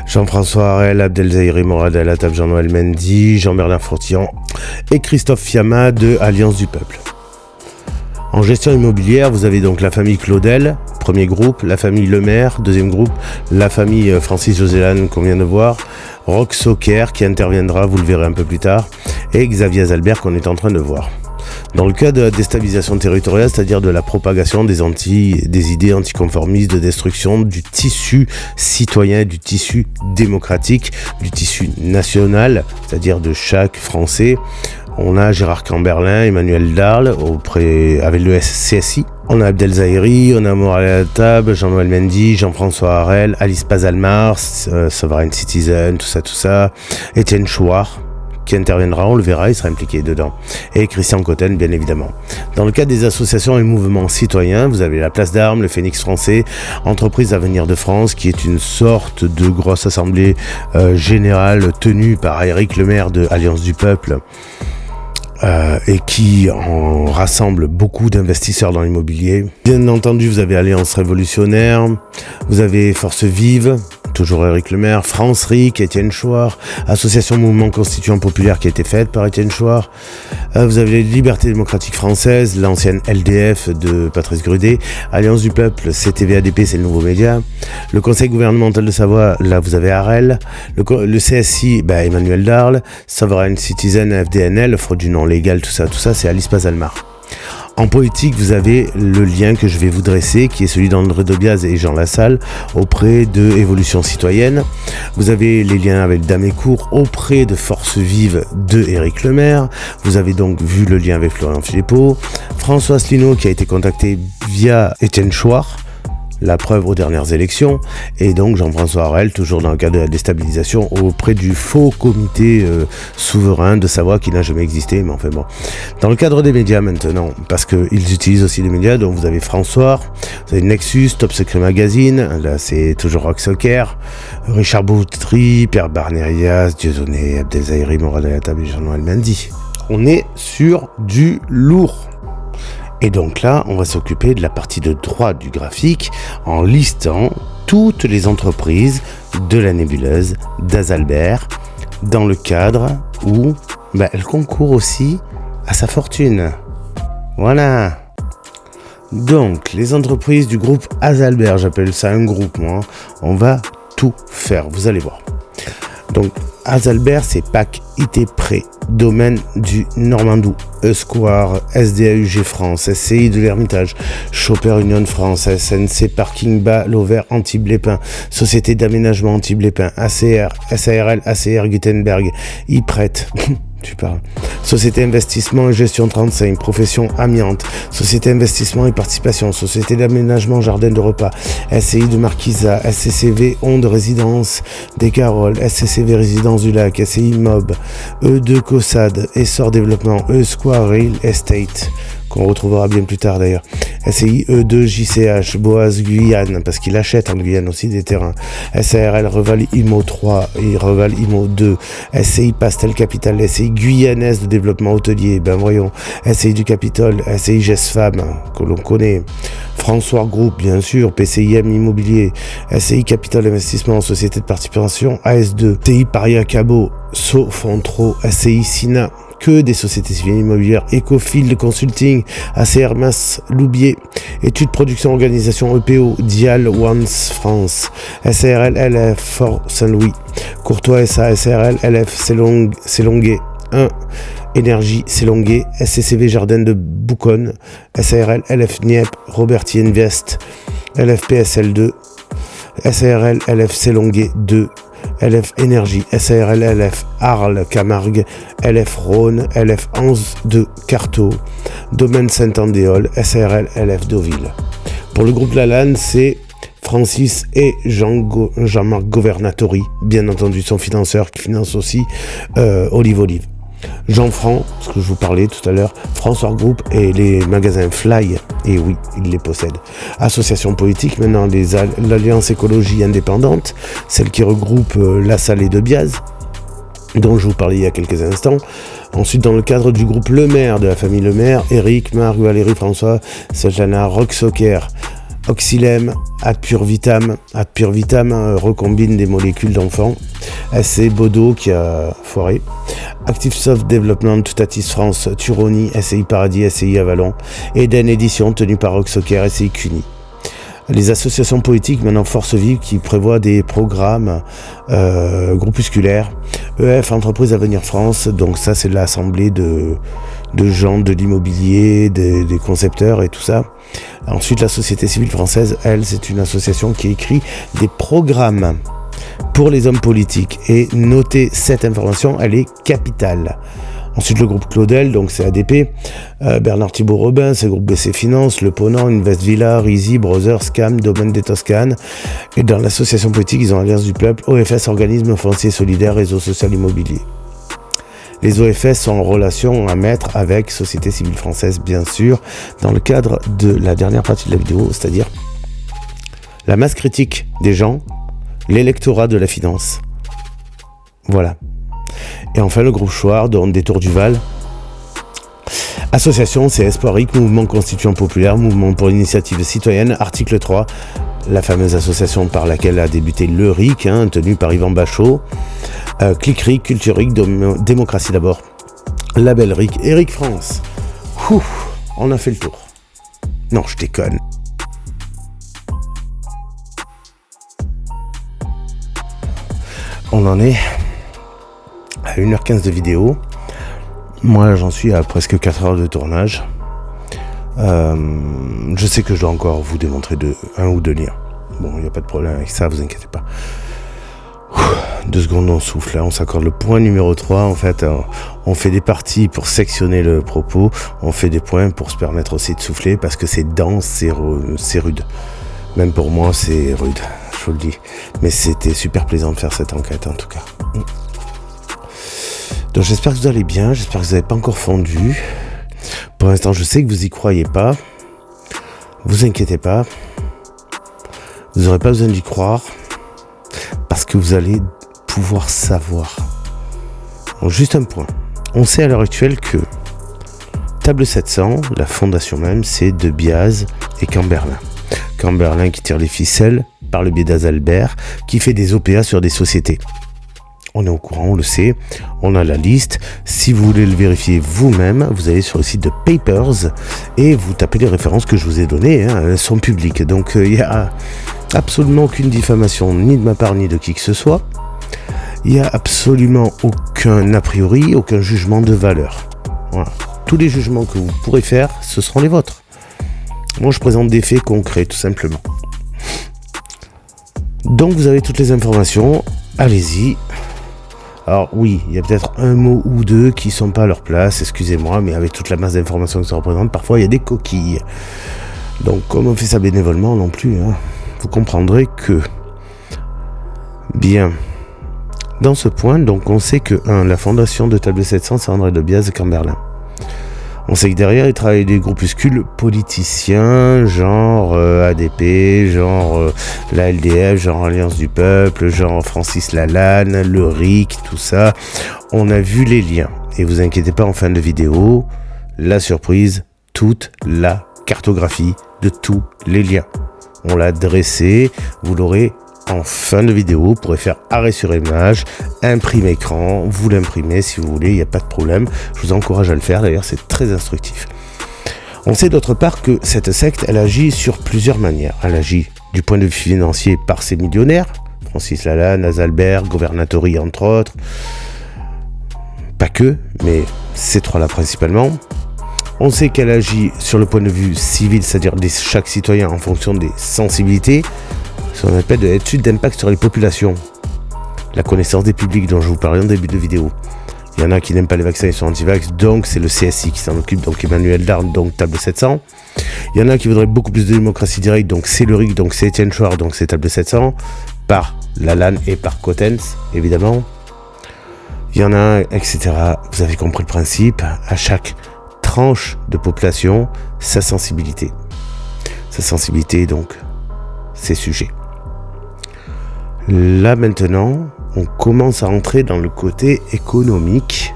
A: Jean-François Harel, Abdelzahiri Morad El Attab, Jean-Noël Mendy, Jean-Bernard Fourtillon et Christophe Fiamma de Alliance du Peuple. En gestion immobilière, vous avez donc la famille Claudel, premier groupe, la famille Lemaire, deuxième groupe, la famille Francis-José Lalanne qu'on vient de voir, Roch Soccer qui interviendra, vous le verrez un peu plus tard, et Xavier Azalbert qu'on est en train de voir. Dans le cas de la déstabilisation territoriale, c'est-à-dire de la propagation des idées anticonformistes, de destruction du tissu citoyen, du tissu démocratique, du tissu national, c'est-à-dire de chaque Français, on a Gérard Camberlin, Emmanuel Darl avec le CSI. On a Abdelzahiri, on a Morad Attab, Jean-Noël Mendy, Jean-François Harel, Alice Pazalmar, Sovereign Citizen, tout ça. Étienne Chouard, qui interviendra, on le verra, il sera impliqué dedans. Et Christian Cotten, bien évidemment. Dans le cas des associations et mouvements citoyens, vous avez la Place d'Armes, le Phénix français, Entreprise Avenir de France, qui est une sorte de grosse assemblée générale tenue par Éric Lemaire de Alliance du Peuple. Et qui en rassemble beaucoup d'investisseurs dans l'immobilier. Bien entendu, vous avez Alliance Révolutionnaire, vous avez Force Vive, toujours Éric Lemaire, France RIC, Étienne Chouard, Association Mouvement Constituant Populaire qui a été faite par Étienne Chouard. Vous avez les Libertés Démocratiques Françaises, l'ancienne LDF de Patrice Grudet, Alliance du Peuple, CTV-ADP, c'est le nouveau média. Le Conseil gouvernemental de Savoie, là vous avez Harel. Le CSI, Emmanuel Darl. Sovereign Citizen, FDNL, fraude du nom légal, tout ça, c'est Alice Pazalmar. En politique, vous avez le lien que je vais vous dresser, qui est celui d'André Dobiaz et Jean Lassalle, auprès de Évolution Citoyenne. Vous avez les liens avec Damécourt, auprès de Force Vive de Éric Lemaire. Vous avez donc vu le lien avec Florian Philippot. François Asselineau, qui a été contacté via Étienne Chouard, la preuve aux dernières élections, et donc Jean-François Harel, toujours dans le cadre de la déstabilisation, auprès du faux comité souverain de Savoie qui n'a jamais existé, mais enfin bon. Dans le cadre des médias maintenant, parce qu'ils utilisent aussi les médias, donc vous avez François, vous avez Nexus, Top Secret Magazine, là c'est toujours Roch Soccer, Richard Boutry, Pierre Barnerias, Dieudonné, Abdelzahiri, Morad El Attab et Jean-Noël Mendy. On est sur du lourd. Et donc là, on va s'occuper de la partie de droite du graphique en listant toutes les entreprises de la nébuleuse d'Azalbert dans le cadre où elle concourt aussi à sa fortune. Voilà. Donc, les entreprises du groupe Azalbert, j'appelle ça un groupe, moi, on va tout faire, vous allez voir. Donc, Azalbert, c'est PAC, IT Prêt, Domaine du Normandou, Esquire, SDAUG France, SCI de l'Hermitage, Chopper Union France, SNC Parking Bas, Lovert, Antibes les Pins, Société d'aménagement Antibes les Pins, ACR, SARL, ACR Gutenberg, IPRET. Tu parles. Société Investissement et Gestion 35, Profession Amiante, Société Investissement et Participation, Société d'Aménagement Jardin de Repas, SCI de Marquisa, SCCV Onde Résidence des Caroles, SCCV Résidence du Lac, SCI Mob, E2 Cossad, Essor Développement, Square Real Estate, qu'on retrouvera bien plus tard d'ailleurs, SCI E2 JCH, Boaz Guyane, parce qu'il achète en Guyane aussi des terrains, SARL Reval Imo 3 et Reval Imo 2, SCI Pastel Capital, SCI Guyanaise de développement hôtelier, voyons, SCI du Capitole, SCI GESFAM, que l'on connaît, François Group, bien sûr, PCIM Immobilier, SCI Capital Investissement, Société de Participation, AS2, SCI Paria Cabo, Sofontro, SCI Sina, que des sociétés civiles immobilières, Ecofield Consulting, ACR Mas Loubier, Études Production Organisation EPO, Dial Once France, SARL LF Fort Saint-Louis, Courtois SA, SARL LF Selonguet 1, Énergie Selonguet, SCCV Jardin de Bouconne, SARL LF Niep, Roberti Invest, LF PSL2, SARL LF Selonguet 2, LF Énergie, SARL LF Arles Camargue, LF Rhône, LF 11 de Carteau, Domaine Saint-Andéol, SARL LF Deauville. Pour le groupe Lalanne, c'est Francis et Jean-Marc Governatori, bien entendu son financeur qui finance aussi Olive. Jean Franc, ce que je vous parlais tout à l'heure, François Group et les magasins Fly, et oui, ils les possèdent. Association politique, maintenant l'Alliance Écologie Indépendante, celle qui regroupe La Salle et de Biaz, dont je vous parlais il y a quelques instants. Ensuite, dans le cadre du groupe Le Maire, de la famille Le Maire, Eric, Marc, Valérie, François, Svetlana, Rock Soccer, Oxylem, Adpurvitam recombine des molécules d'enfants. SC Bodo qui a foiré. Active Soft Development, Tatis France, Turoni, SCI Paradis, SCI Avalon. Eden Édition, tenue par Rock Soccer, SCI Cuny. Les associations politiques, maintenant Force Vive, qui prévoient des programmes groupusculaires. EF, Entreprise Avenir France, donc ça c'est l'assemblée de gens de l'immobilier, des concepteurs et tout ça. Ensuite, la Société Civile Française, elle, c'est une association qui écrit des programmes pour les hommes politiques. Et notez cette information, elle est capitale. Ensuite, le groupe Claudel, donc c'est ADP, Bernard Thibault Robin, c'est le groupe BC Finance, Le Ponant, Invest Villa, Rizzi, Brothers, Scam, Domaine des Toscanes. Et dans l'association politique, ils ont Alliance du Peuple, OFS, Organisme Foncier Solidaire, Réseau Social Immobilier. Les OFS sont en relation à mettre avec Société Civile Française, bien sûr, dans le cadre de la dernière partie de la vidéo, c'est-à-dire la masse critique des gens, l'électorat de la finance. Voilà. Et enfin, le groupe Chouard, dont Détour du Val. Association, c'est Espoirique, Mouvement Constituant Populaire, Mouvement pour l'Initiative Citoyenne, article 3, la fameuse association par laquelle a débuté le RIC, tenu par Yvan Bachot. Clic-Ric, Culture-Ric, Démocratie d'abord. Label RIC, Eric France. On a fait le tour. Non, je déconne. On en est à 1h15 de vidéo. Moi, j'en suis à presque 4 heures de tournage. Je sais que je dois encore vous démontrer un ou deux liens. Bon, il n'y a pas de problème avec ça, vous inquiétez pas. 2 secondes, on souffle, là, on s'accorde le point numéro 3. En fait, on fait des parties pour sectionner le propos. On fait des points pour se permettre aussi de souffler parce que c'est dense, c'est rude. Même pour moi, c'est rude, je vous le dis. Mais c'était super plaisant de faire cette enquête, en tout cas. Donc j'espère que vous allez bien, j'espère que vous n'avez pas encore fondu. Pour l'instant, je sais que vous y croyez pas. Vous inquiétez pas. Vous n'aurez pas besoin d'y croire. Parce que vous allez pouvoir savoir. Donc, juste un point. On sait à l'heure actuelle que Table 700, la fondation même, c'est de Biaz et Camberlin. Camberlin qui tire les ficelles par le biais d'Azalbert, qui fait des OPA sur des sociétés. On est au courant, on le sait, on a la liste. Si vous voulez le vérifier vous-même, vous allez sur le site de Papers et vous tapez les références que je vous ai données, elles sont publiques. Donc il n'y a absolument aucune diffamation ni de ma part ni de qui que ce soit. Il n'y a absolument aucun a priori, aucun jugement de valeur. Voilà. Tous les jugements que vous pourrez faire, ce seront les vôtres. Moi je présente des faits concrets tout simplement. Donc vous avez toutes les informations, allez-y. Alors oui, il y a peut-être un mot ou deux qui sont pas à leur place, excusez-moi, mais avec toute la masse d'informations que ça représente, parfois il y a des coquilles. Donc comme on fait ça bénévolement non plus, vous comprendrez que... Bien. Dans ce point, donc on sait que la fondation de Table 700, c'est André de Biaz et Camberlin. On sait que derrière, il travaille des groupuscules politiciens, genre ADP, genre la LDF, genre Alliance du Peuple, genre Francis Lalanne, le RIC, tout ça. On a vu les liens. Et vous inquiétez pas, en fin de vidéo, la surprise, toute la cartographie de tous les liens. On l'a dressé, vous l'aurez en fin de vidéo, vous pourrez faire arrêt sur image, imprime écran, vous l'imprimez si vous voulez, il n'y a pas de problème. Je vous encourage à le faire, d'ailleurs c'est très instructif. On sait d'autre part que cette secte, elle agit sur plusieurs manières. Elle agit du point de vue financier par ses millionnaires, Francis Lalanne, Azalbert, Governatori entre autres. Pas que, mais ces trois-là principalement. On sait qu'elle agit sur le point de vue civil, c'est-à-dire de chaque citoyen en fonction des sensibilités. Ce qu'on appelle de l'étude d'impact sur les populations. La connaissance des publics dont je vous parlais en début de vidéo. Il y en a qui n'aiment pas les vaccins, ils sont anti-vax, donc c'est le CSI qui s'en occupe, donc Emmanuel Darn, donc Table 700. Il y en a qui voudraient beaucoup plus de démocratie directe, donc c'est le RIC, donc c'est Étienne Chouard, donc c'est Table 700, par Lalanne et par Cotens, évidemment. Il y en a, etc. Vous avez compris le principe. À chaque tranche de population, sa sensibilité. Sa sensibilité, donc, ses sujets. Là, maintenant, on commence à entrer dans le côté économique.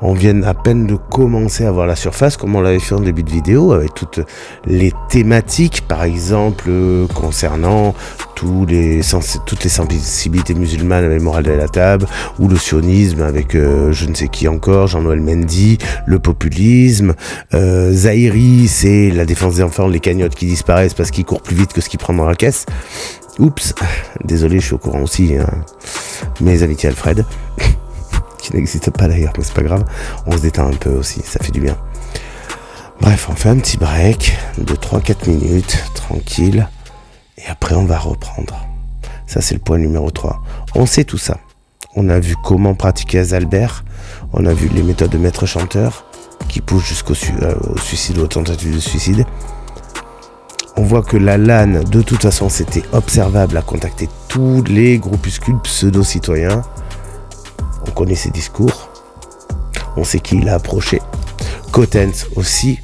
A: On vient à peine de commencer à voir la surface, comme on l'avait fait en début de vidéo, avec toutes les thématiques, par exemple, concernant toutes les sensibilités musulmanes avec Morale de la table, ou le sionisme avec je ne sais qui encore, Jean-Noël Mendy, le populisme, Zahiri, c'est la défense des enfants, les cagnottes qui disparaissent parce qu'ils courent plus vite que ce qu'ils prennent dans la caisse. Oups, désolé, je suis au courant aussi, hein. Mes amitiés Alfred, qui n'existe pas d'ailleurs, mais c'est pas grave, on se détend un peu aussi, ça fait du bien. Bref, on fait un petit break de 3-4 minutes, tranquille, et après on va reprendre. Ça c'est le point numéro 3. On sait tout ça. On a vu comment pratiquer Azalbert, on a vu les méthodes de maître chanteur, qui poussent jusqu'au suicide ou aux tentatives de suicide. On voit que la LAN, de toute façon, c'était observable à contacter tous les groupuscules pseudo-citoyens. On connaît ses discours. On sait qui il a approché. Cotens aussi.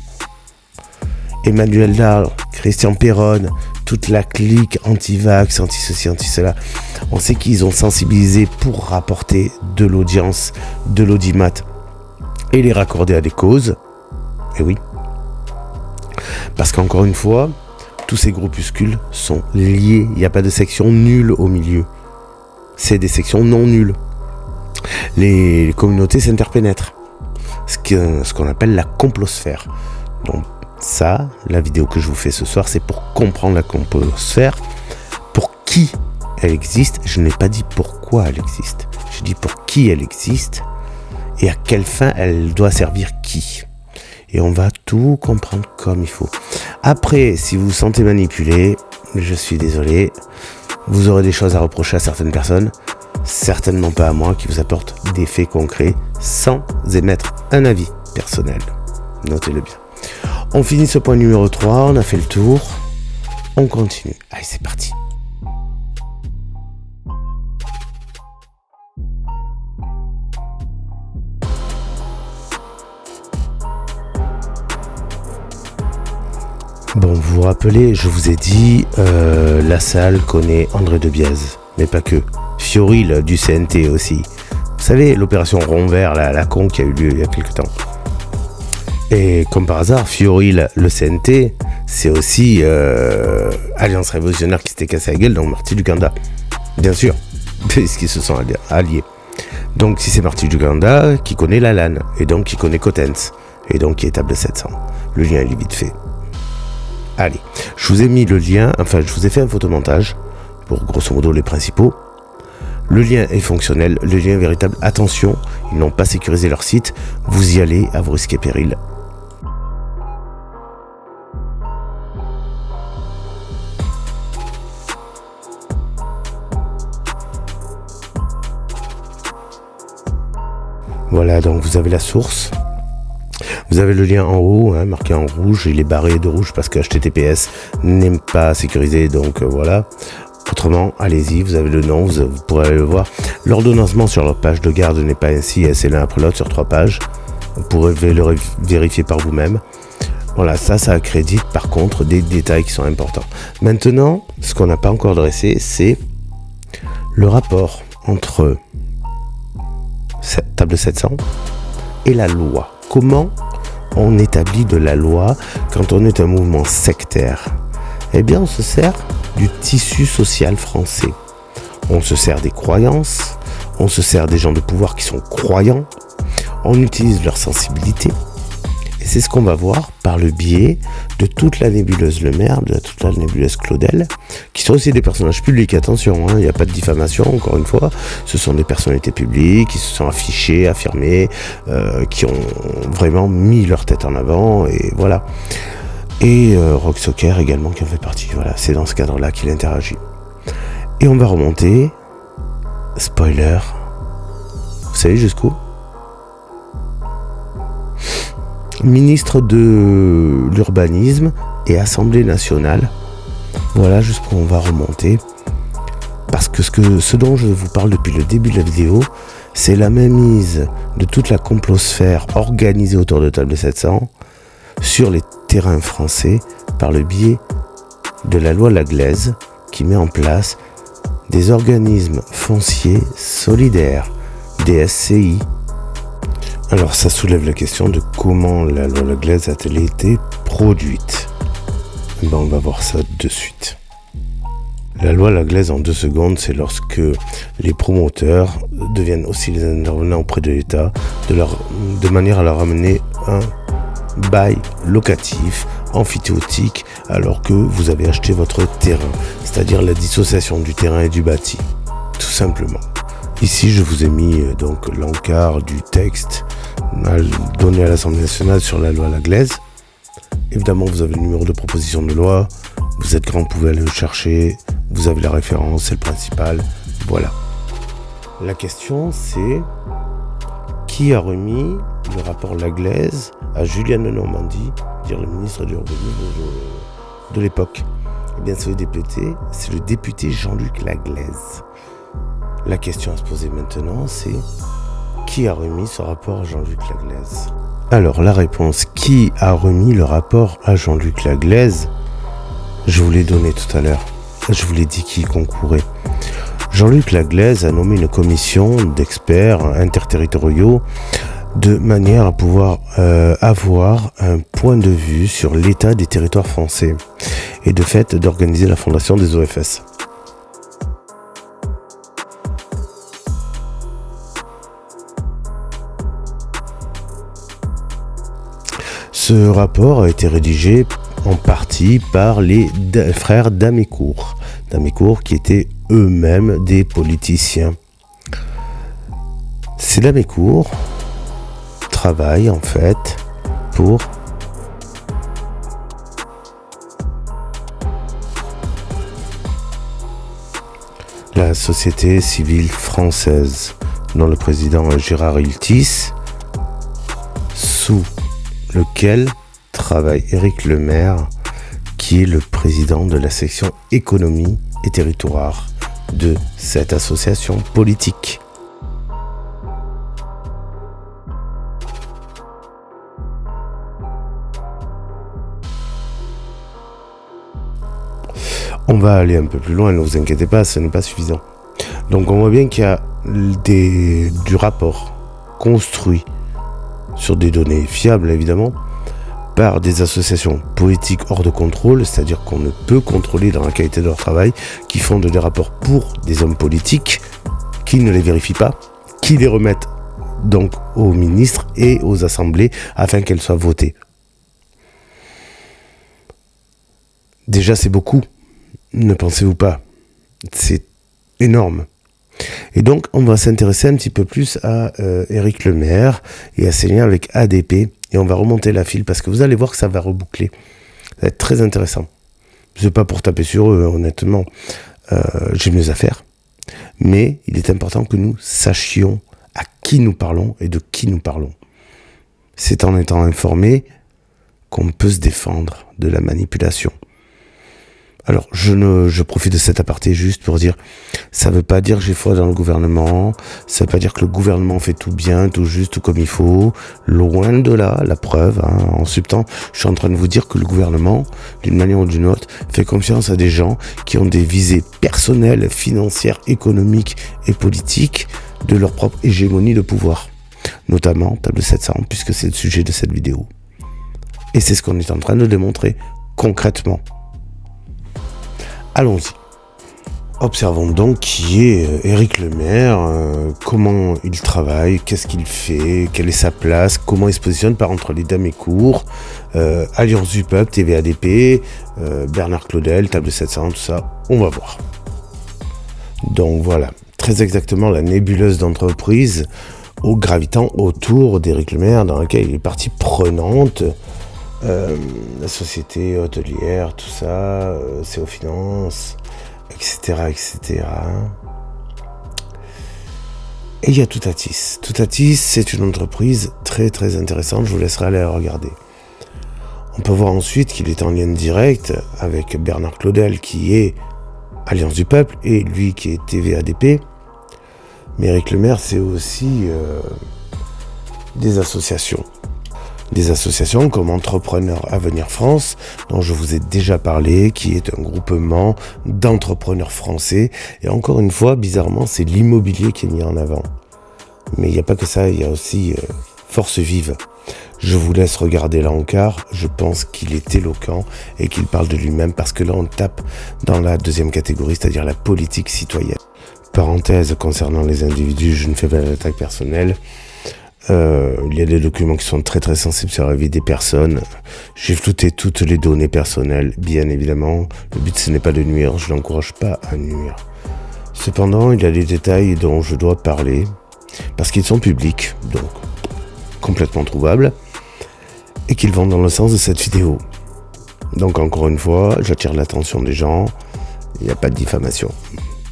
A: Emmanuel Dahl, Christian Perron, toute la clique anti-vax, anti-ceci, anti-cela. On sait qu'ils ont sensibilisé pour rapporter de l'audience, de l'audimat et les raccorder à des causes. Et oui. Parce qu'encore une fois, tous ces groupuscules sont liés. Il n'y a pas de section nulle au milieu. C'est des sections non nulles. Les communautés s'interpénètrent. Ce qu'on appelle la complosphère. Donc ça, la vidéo que je vous fais ce soir, c'est pour comprendre la complosphère. Pour qui elle existe. Je n'ai pas dit pourquoi elle existe. J'ai dit pour qui elle existe et à quelle fin elle doit servir qui. Et on va tout comprendre comme il faut. Après, si vous vous sentez manipulé, je suis désolé, vous aurez des choses à reprocher à certaines personnes, certainement pas à moi, qui vous apportent des faits concrets, sans émettre un avis personnel. Notez-le bien. On finit ce point numéro 3, on a fait le tour, on continue. Allez, c'est parti. Bon, vous vous rappelez, je vous ai dit, la salle connaît André Debiez, mais pas que. Fioril du CNT aussi. Vous savez, l'opération Rond Vert, la con qui a eu lieu il y a quelques temps. Et comme par hasard, Fioril, le CNT, c'est aussi Alliance Révolutionnaire qui s'était cassé la gueule dans Marty Luganda. Bien sûr, puisqu'ils se sont alliés. Donc si c'est Marty Luganda, qui connaît la LAN, et donc qui connaît Cotens, et donc qui est table 700. Le lien est vite fait. Allez, je vous ai mis le lien, enfin je vous ai fait un photomontage pour grosso modo les principaux. Le lien est fonctionnel, le lien est véritable. Attention, ils n'ont pas sécurisé leur site, vous y allez à vos risques et périls. Voilà, donc vous avez la source. Vous avez le lien en haut, hein, marqué en rouge, il est barré de rouge parce que HTTPS n'est pas sécurisé, donc voilà. Autrement, allez-y, vous avez le nom, vous pourrez aller le voir. L'ordonnancement sur leur page de garde n'est pas ainsi, c'est l'un après l'autre sur 3 pages. Vous pourrez le vérifier par vous-même. Voilà, ça accrédite par contre des détails qui sont importants. Maintenant, ce qu'on n'a pas encore dressé, c'est le rapport entre cette table 700 et la loi. Comment on établit de la loi quand on est un mouvement sectaire? Eh bien, on se sert du tissu social français. On se sert des croyances, on se sert des gens de pouvoir qui sont croyants, on utilise leur sensibilité. Et c'est ce qu'on va voir par le biais de toute la nébuleuse Le Maire, de toute la nébuleuse Claudel, qui sont aussi des personnages publics, attention, il n'y a pas de diffamation, encore une fois, ce sont des personnalités publiques qui se sont affichées, affirmées, qui ont vraiment mis leur tête en avant, et voilà. Et Rock Soccer également qui en fait partie, voilà, c'est dans ce cadre-là qu'il interagit. Et on va remonter, spoiler, vous savez jusqu'où ? Ministre de l'Urbanisme et Assemblée nationale. Voilà jusqu'où on va remonter. Parce que ce dont je vous parle depuis le début de la vidéo, c'est la mainmise de toute la complosphère organisée autour de Table 700 sur les terrains français par le biais de la loi Laglaise qui met en place des organismes fonciers solidaires, des SCI. Alors ça soulève la question de comment la loi Laglaise a-t-elle été produite. On va voir ça de suite. La loi Laglaise en 2 secondes, c'est lorsque les promoteurs deviennent aussi les intervenants auprès de l'État, de manière à leur amener un bail locatif, amphithéotique, alors que vous avez acheté votre terrain, c'est-à-dire la dissociation du terrain et du bâti, tout simplement. Ici, je vous ai mis donc l'encart du texte donné à l'Assemblée nationale sur la loi Laglaise. Évidemment, vous avez le numéro de proposition de loi, vous êtes grand, vous pouvez aller le chercher, vous avez la référence, c'est le principal, voilà. La question, c'est qui a remis le rapport Laglaise à Julien de Normandie, dire le ministre de l'Urbanisme de l'époque. Eh bien, c'est le député Jean-Luc Laglaise. La question à se poser maintenant, c'est qui a remis ce rapport à Jean-Luc Laglaise ? Alors, la réponse, qui a remis le rapport à Jean-Luc Laglaise ? Je vous l'ai donné tout à l'heure. Je vous l'ai dit qui concourait. Jean-Luc Laglaise a nommé une commission d'experts interterritoriaux de manière à pouvoir avoir un point de vue sur l'état des territoires français et de fait d'organiser la fondation des OFS. Ce rapport a été rédigé en partie par les frères d'Amécourt. D'Amécourt qui étaient eux-mêmes des politiciens. Ces d'Amécourt travaillent en fait pour la société civile française, dont le président est Gérard Iltis, sous lequel travaille Éric Lemaire, qui est le président de la section économie et territoire de cette association politique. On va aller un peu plus loin, ne vous inquiétez pas, ce n'est pas suffisant. Donc on voit bien qu'il y a du rapport construit sur des données fiables évidemment, par des associations politiques hors de contrôle, c'est-à-dire qu'on ne peut contrôler dans la qualité de leur travail, qui font des rapports pour des hommes politiques, qui ne les vérifient pas, qui les remettent donc aux ministres et aux assemblées afin qu'elles soient votées. Déjà c'est beaucoup, ne pensez-vous pas, c'est énorme. Et donc, on va s'intéresser un petit peu plus à Éric Lemaire et à ses liens avec ADP. Et on va remonter la file parce que vous allez voir que ça va reboucler. Ça va être très intéressant. C'est pas pour taper sur eux, honnêtement. J'ai mieux à faire. Mais il est important que nous sachions à qui nous parlons et de qui nous parlons. C'est en étant informé qu'on peut se défendre de la manipulation. Alors, je profite de cet aparté juste pour dire, ça veut pas dire que j'ai foi dans le gouvernement, ça veut pas dire que le gouvernement fait tout bien, tout juste, tout comme il faut, loin de là, la preuve, en subtant, je suis en train de vous dire que le gouvernement, d'une manière ou d'une autre, fait confiance à des gens qui ont des visées personnelles, financières, économiques et politiques de leur propre hégémonie de pouvoir, notamment Table 700, puisque c'est le sujet de cette vidéo. Et c'est ce qu'on est en train de démontrer concrètement. Allons-y. Observons donc qui est Éric Lemaire, comment il travaille, qu'est-ce qu'il fait, quelle est sa place, comment il se positionne par entre les d'Amécourt, Alliance du Peuple, TVADP, Bernard Claudel, Table 700, tout ça, on va voir. Donc voilà, très exactement la nébuleuse d'entreprise gravitant autour d'Éric Lemaire, dans laquelle il est partie prenante. La société hôtelière, tout ça, CO Finance, etc., etc. Et il y a Toutatis. Toutatis, c'est une entreprise très très intéressante, je vous laisserai aller la regarder. On peut voir ensuite qu'il est en lien direct avec Bernard Claudel, qui est Alliance du Peuple, et lui qui est TVADP. Mais Éric Lemaire, c'est aussi des associations. Des associations comme Entrepreneurs Avenir France, dont je vous ai déjà parlé, qui est un groupement d'entrepreneurs français. Et encore une fois, bizarrement, c'est l'immobilier qui est mis en avant. Mais il n'y a pas que ça, il y a aussi Force Vive. Je vous laisse regarder l'encart, je pense qu'il est éloquent et qu'il parle de lui-même, parce que là on tape dans la deuxième catégorie, c'est-à-dire la politique citoyenne. Parenthèse concernant les individus, je ne fais pas d'attaque personnelle. Il y a des documents qui sont très très sensibles sur la vie des personnes. J'ai flouté toutes les données personnelles, bien évidemment. Le but ce n'est pas de nuire, je n'encourage pas à nuire. Cependant, il y a des détails dont je dois parler, parce qu'ils sont publics, donc complètement trouvables, et qu'ils vont dans le sens de cette vidéo. Donc encore une fois, j'attire l'attention des gens, il n'y a pas de diffamation.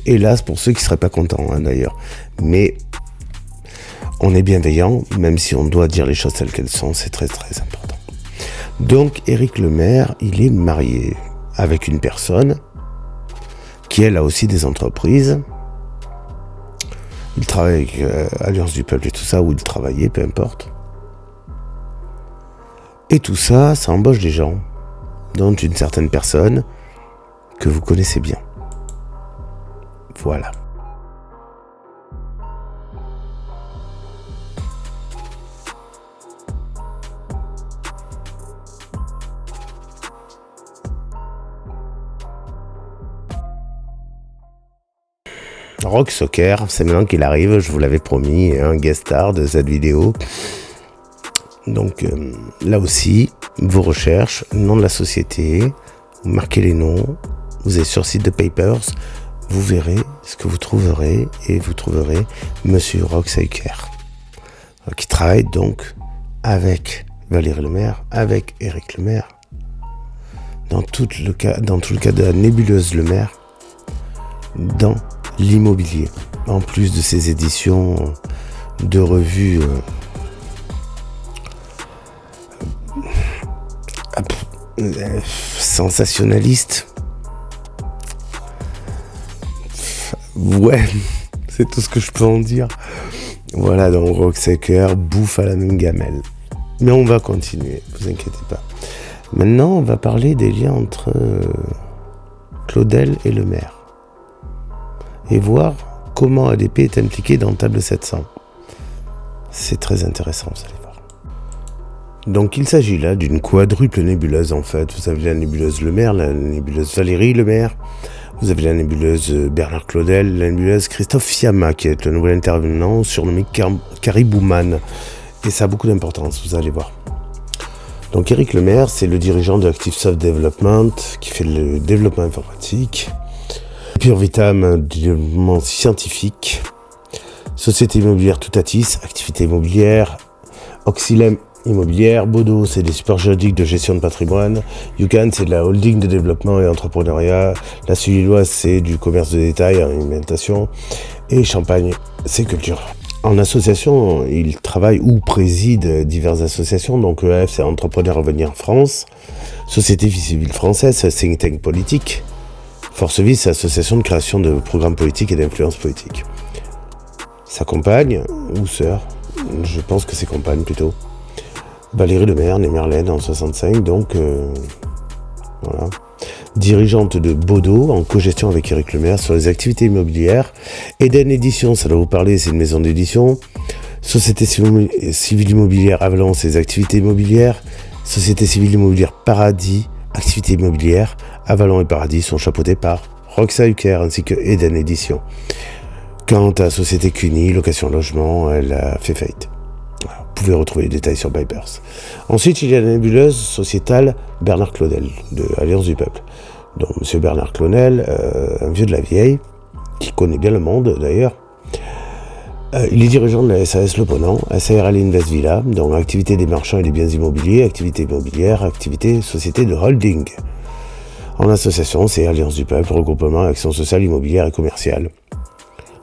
A: Hélas pour ceux qui ne seraient pas contents d'ailleurs. Mais on est bienveillant, même si on doit dire les choses telles qu'elles sont, c'est très très important. Donc Éric Lemaire, il est marié avec une personne qui elle a aussi des entreprises. Il travaille avec Alliance du Peuple et tout ça, où il travaillait, peu importe. Et tout ça, ça embauche des gens, dont une certaine personne que vous connaissez bien. Voilà. Rock Soccer, c'est maintenant qu'il arrive, je vous l'avais promis, un guest star de cette vidéo. Donc là aussi, vos recherches, nom de la société, vous marquez les noms, vous êtes sur le site de Papers, vous verrez ce que vous trouverez, et vous trouverez Monsieur Rock Soccer, qui travaille donc avec Valérie Lemaire, avec Éric Lemaire, dans tout le cas de la nébuleuse Lemaire, dans l'immobilier, en plus de ces éditions de revues sensationnalistes. Ouais, c'est tout ce que je peux en dire. Voilà, donc Rock Soccer bouffe à la même gamelle. Mais on va continuer, vous inquiétez pas. Maintenant, on va parler des liens entre Claudel et Lemaire. Et voir comment ADP est impliqué dans Table 700. C'est très intéressant, vous allez voir. Donc il s'agit là d'une quadruple nébuleuse en fait. Vous avez la nébuleuse Lemaire, la nébuleuse Valérie Lemaire, vous avez la nébuleuse Bernard Claudel, la nébuleuse Christophe Fiamma, qui est le nouvel intervenant surnommé Caribouman. Et ça a beaucoup d'importance, vous allez voir. Donc Éric Lemaire, c'est le dirigeant de ActiveSoft Development, qui fait le développement informatique. Pure Vitam, développement scientifique. Société immobilière Toutatis, activité immobilière. Oxylem immobilière. Bodo, c'est des supports juridiques de gestion de patrimoine. Yucan, c'est de la holding de développement et entrepreneuriat. La Sulilloise, c'est du commerce de détail en alimentation. Et Champagne, c'est culture. En association, il travaille ou préside diverses associations. Donc EAF, c'est Entrepreneurs Avenir France. Société civile française, c'est think tank politique. Force Vive, c'est l'association de création de programmes politiques et d'influence politique. Sa compagne, ou sœur, je pense que c'est compagne plutôt, Valérie Lemaire, née Merlène en 65, donc voilà. Dirigeante de Bodo, en cogestion avec Éric Lemaire sur les activités immobilières. Eden Édition, ça doit vous parler, c'est une maison d'édition. Société civile immobilière Avalon, c'est les activités immobilières. Société civile immobilière Paradis, activités immobilières. Avalon et Paradis sont chapeautés par Rock Soccer ainsi que Eden Édition. Quant à Société Cuny, location logement, elle a fait faillite. Vous pouvez retrouver les détails sur Papers. Ensuite, il y a la nébuleuse sociétale Bernard Claudel, de Alliance du Peuple. Donc, monsieur Bernard Claudel, un vieux de la vieille, qui connaît bien le monde d'ailleurs. Il est dirigeant de la SAS Le Ponant, SARL Invest Villa, donc activité des marchands et des biens immobiliers, activité immobilière, activité société de holding. En association, c'est Alliance du Peuple, regroupement, action sociale, immobilière et commerciale.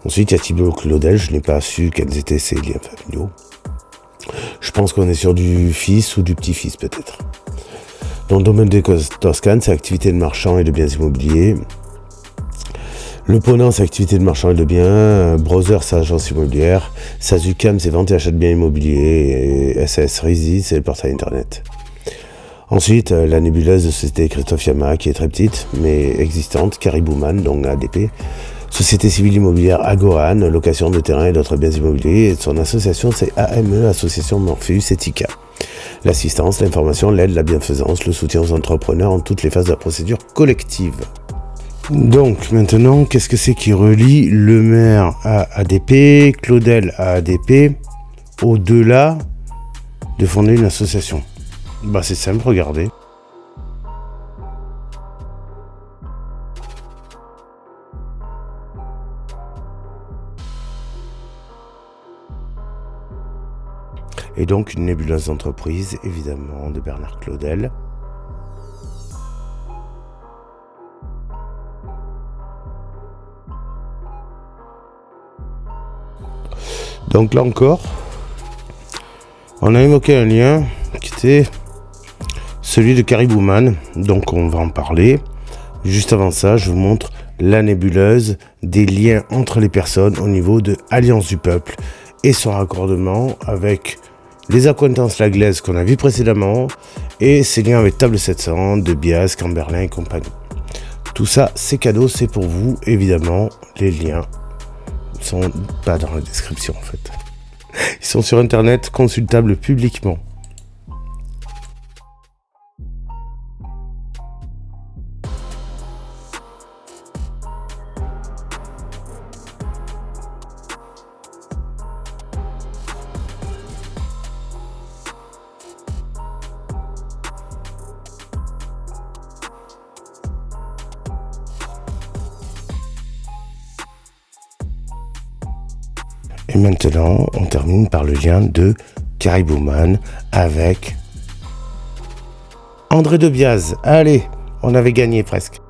A: Ensuite, il y a Thibault Claudel, je n'ai pas su quels étaient ses liens familiaux. Je pense qu'on est sur du fils ou du petit-fils peut-être. Dans le domaine des Toscanes, c'est activité de marchands et de biens immobiliers. Le Ponant, c'est activité de marchand et de biens. Browser, c'est agence immobilière. Sazucam, c'est vente et achat de biens immobiliers. Et SAS Resi, c'est le portail internet. Ensuite, la nébuleuse de société Christophe Yama, qui est très petite, mais existante. Caribouman, donc ADP. Société civile immobilière Agoran, location de terrain et d'autres biens immobiliers. Et son association, c'est AME, Association Morpheus Ethica. L'assistance, l'information, l'aide, la bienfaisance, le soutien aux entrepreneurs en toutes les phases de la procédure collective. Donc maintenant, qu'est-ce que c'est qui relie le maire à ADP, Claudel à ADP, au-delà de fonder une association? Bah c'est simple, regardez. Et donc une nébuleuse d'entreprise, évidemment, de Bernard Claudel. Donc là encore, on a évoqué un lien qui était celui de Caribouman, donc on va en parler. Juste avant ça, je vous montre la nébuleuse des liens entre les personnes au niveau de Alliance du Peuple et son raccordement avec les accointances Laglaise qu'on a vu précédemment et ses liens avec Table 700, De Bias, Camberlin et compagnie. Tout ça, c'est cadeau, c'est pour vous, évidemment, les liens sont pas dans la description en fait. Ils sont sur internet, consultables publiquement. Et maintenant, on termine par le lien de Caribouman avec André De Bias. Allez, on avait gagné presque.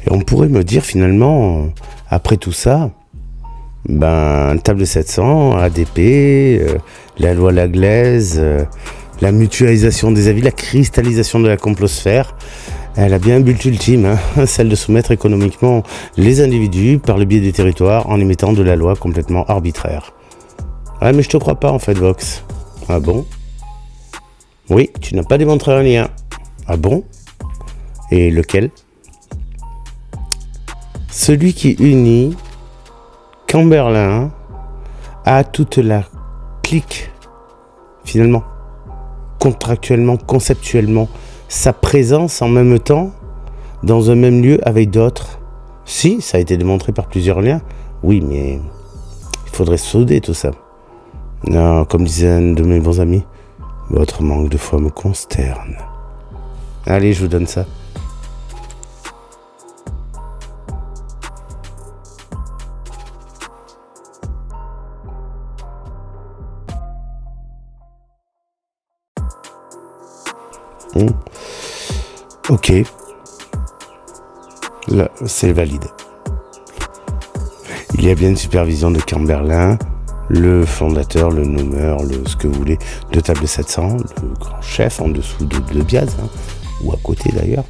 A: Et on pourrait me dire finalement, après tout ça, Table 700, ADP, la loi Laglaise, la mutualisation des avis, la cristallisation de la complosphère, elle a bien un but ultime, celle de soumettre économiquement les individus par le biais des territoires en émettant de la loi complètement arbitraire. Ouais, mais je te crois pas en fait, Vox. Ah bon? Oui, tu n'as pas démontré un lien. Ah bon? Et lequel? Celui qui unit Camberlin à toute la clique, finalement, contractuellement, conceptuellement, sa présence en même temps, dans un même lieu avec d'autres. Si, ça a été démontré par plusieurs liens, oui, mais il faudrait souder tout ça. Non, comme disait un de mes bons amis, votre manque de foi me consterne. Allez, je vous donne ça. Ok, là c'est valide. Il y a bien une supervision de Camberlin, le fondateur, le nommeur, ce que vous voulez, de Table 700, le grand chef en dessous de Bias, ou à côté d'ailleurs,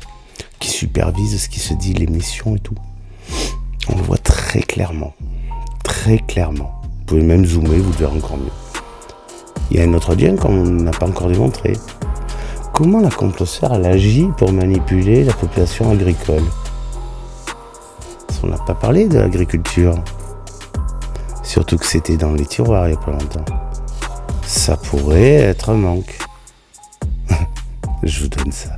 A: qui supervise ce qui se dit, les missions et tout. On le voit très clairement, très clairement. Vous pouvez même zoomer, vous verrez encore mieux. Il y a un autre lien qu'on n'a pas encore démontré. Comment la complosphère elle agit pour manipuler la population agricole? On n'a pas parlé de l'agriculture. Surtout que c'était dans les tiroirs il n'y a pas longtemps. ça pourrait être un manque. Je vous donne ça.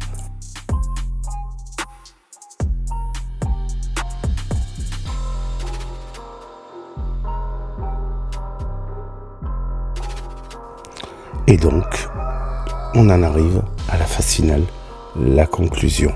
A: Et donc, on en arrive à la phase finale, la conclusion.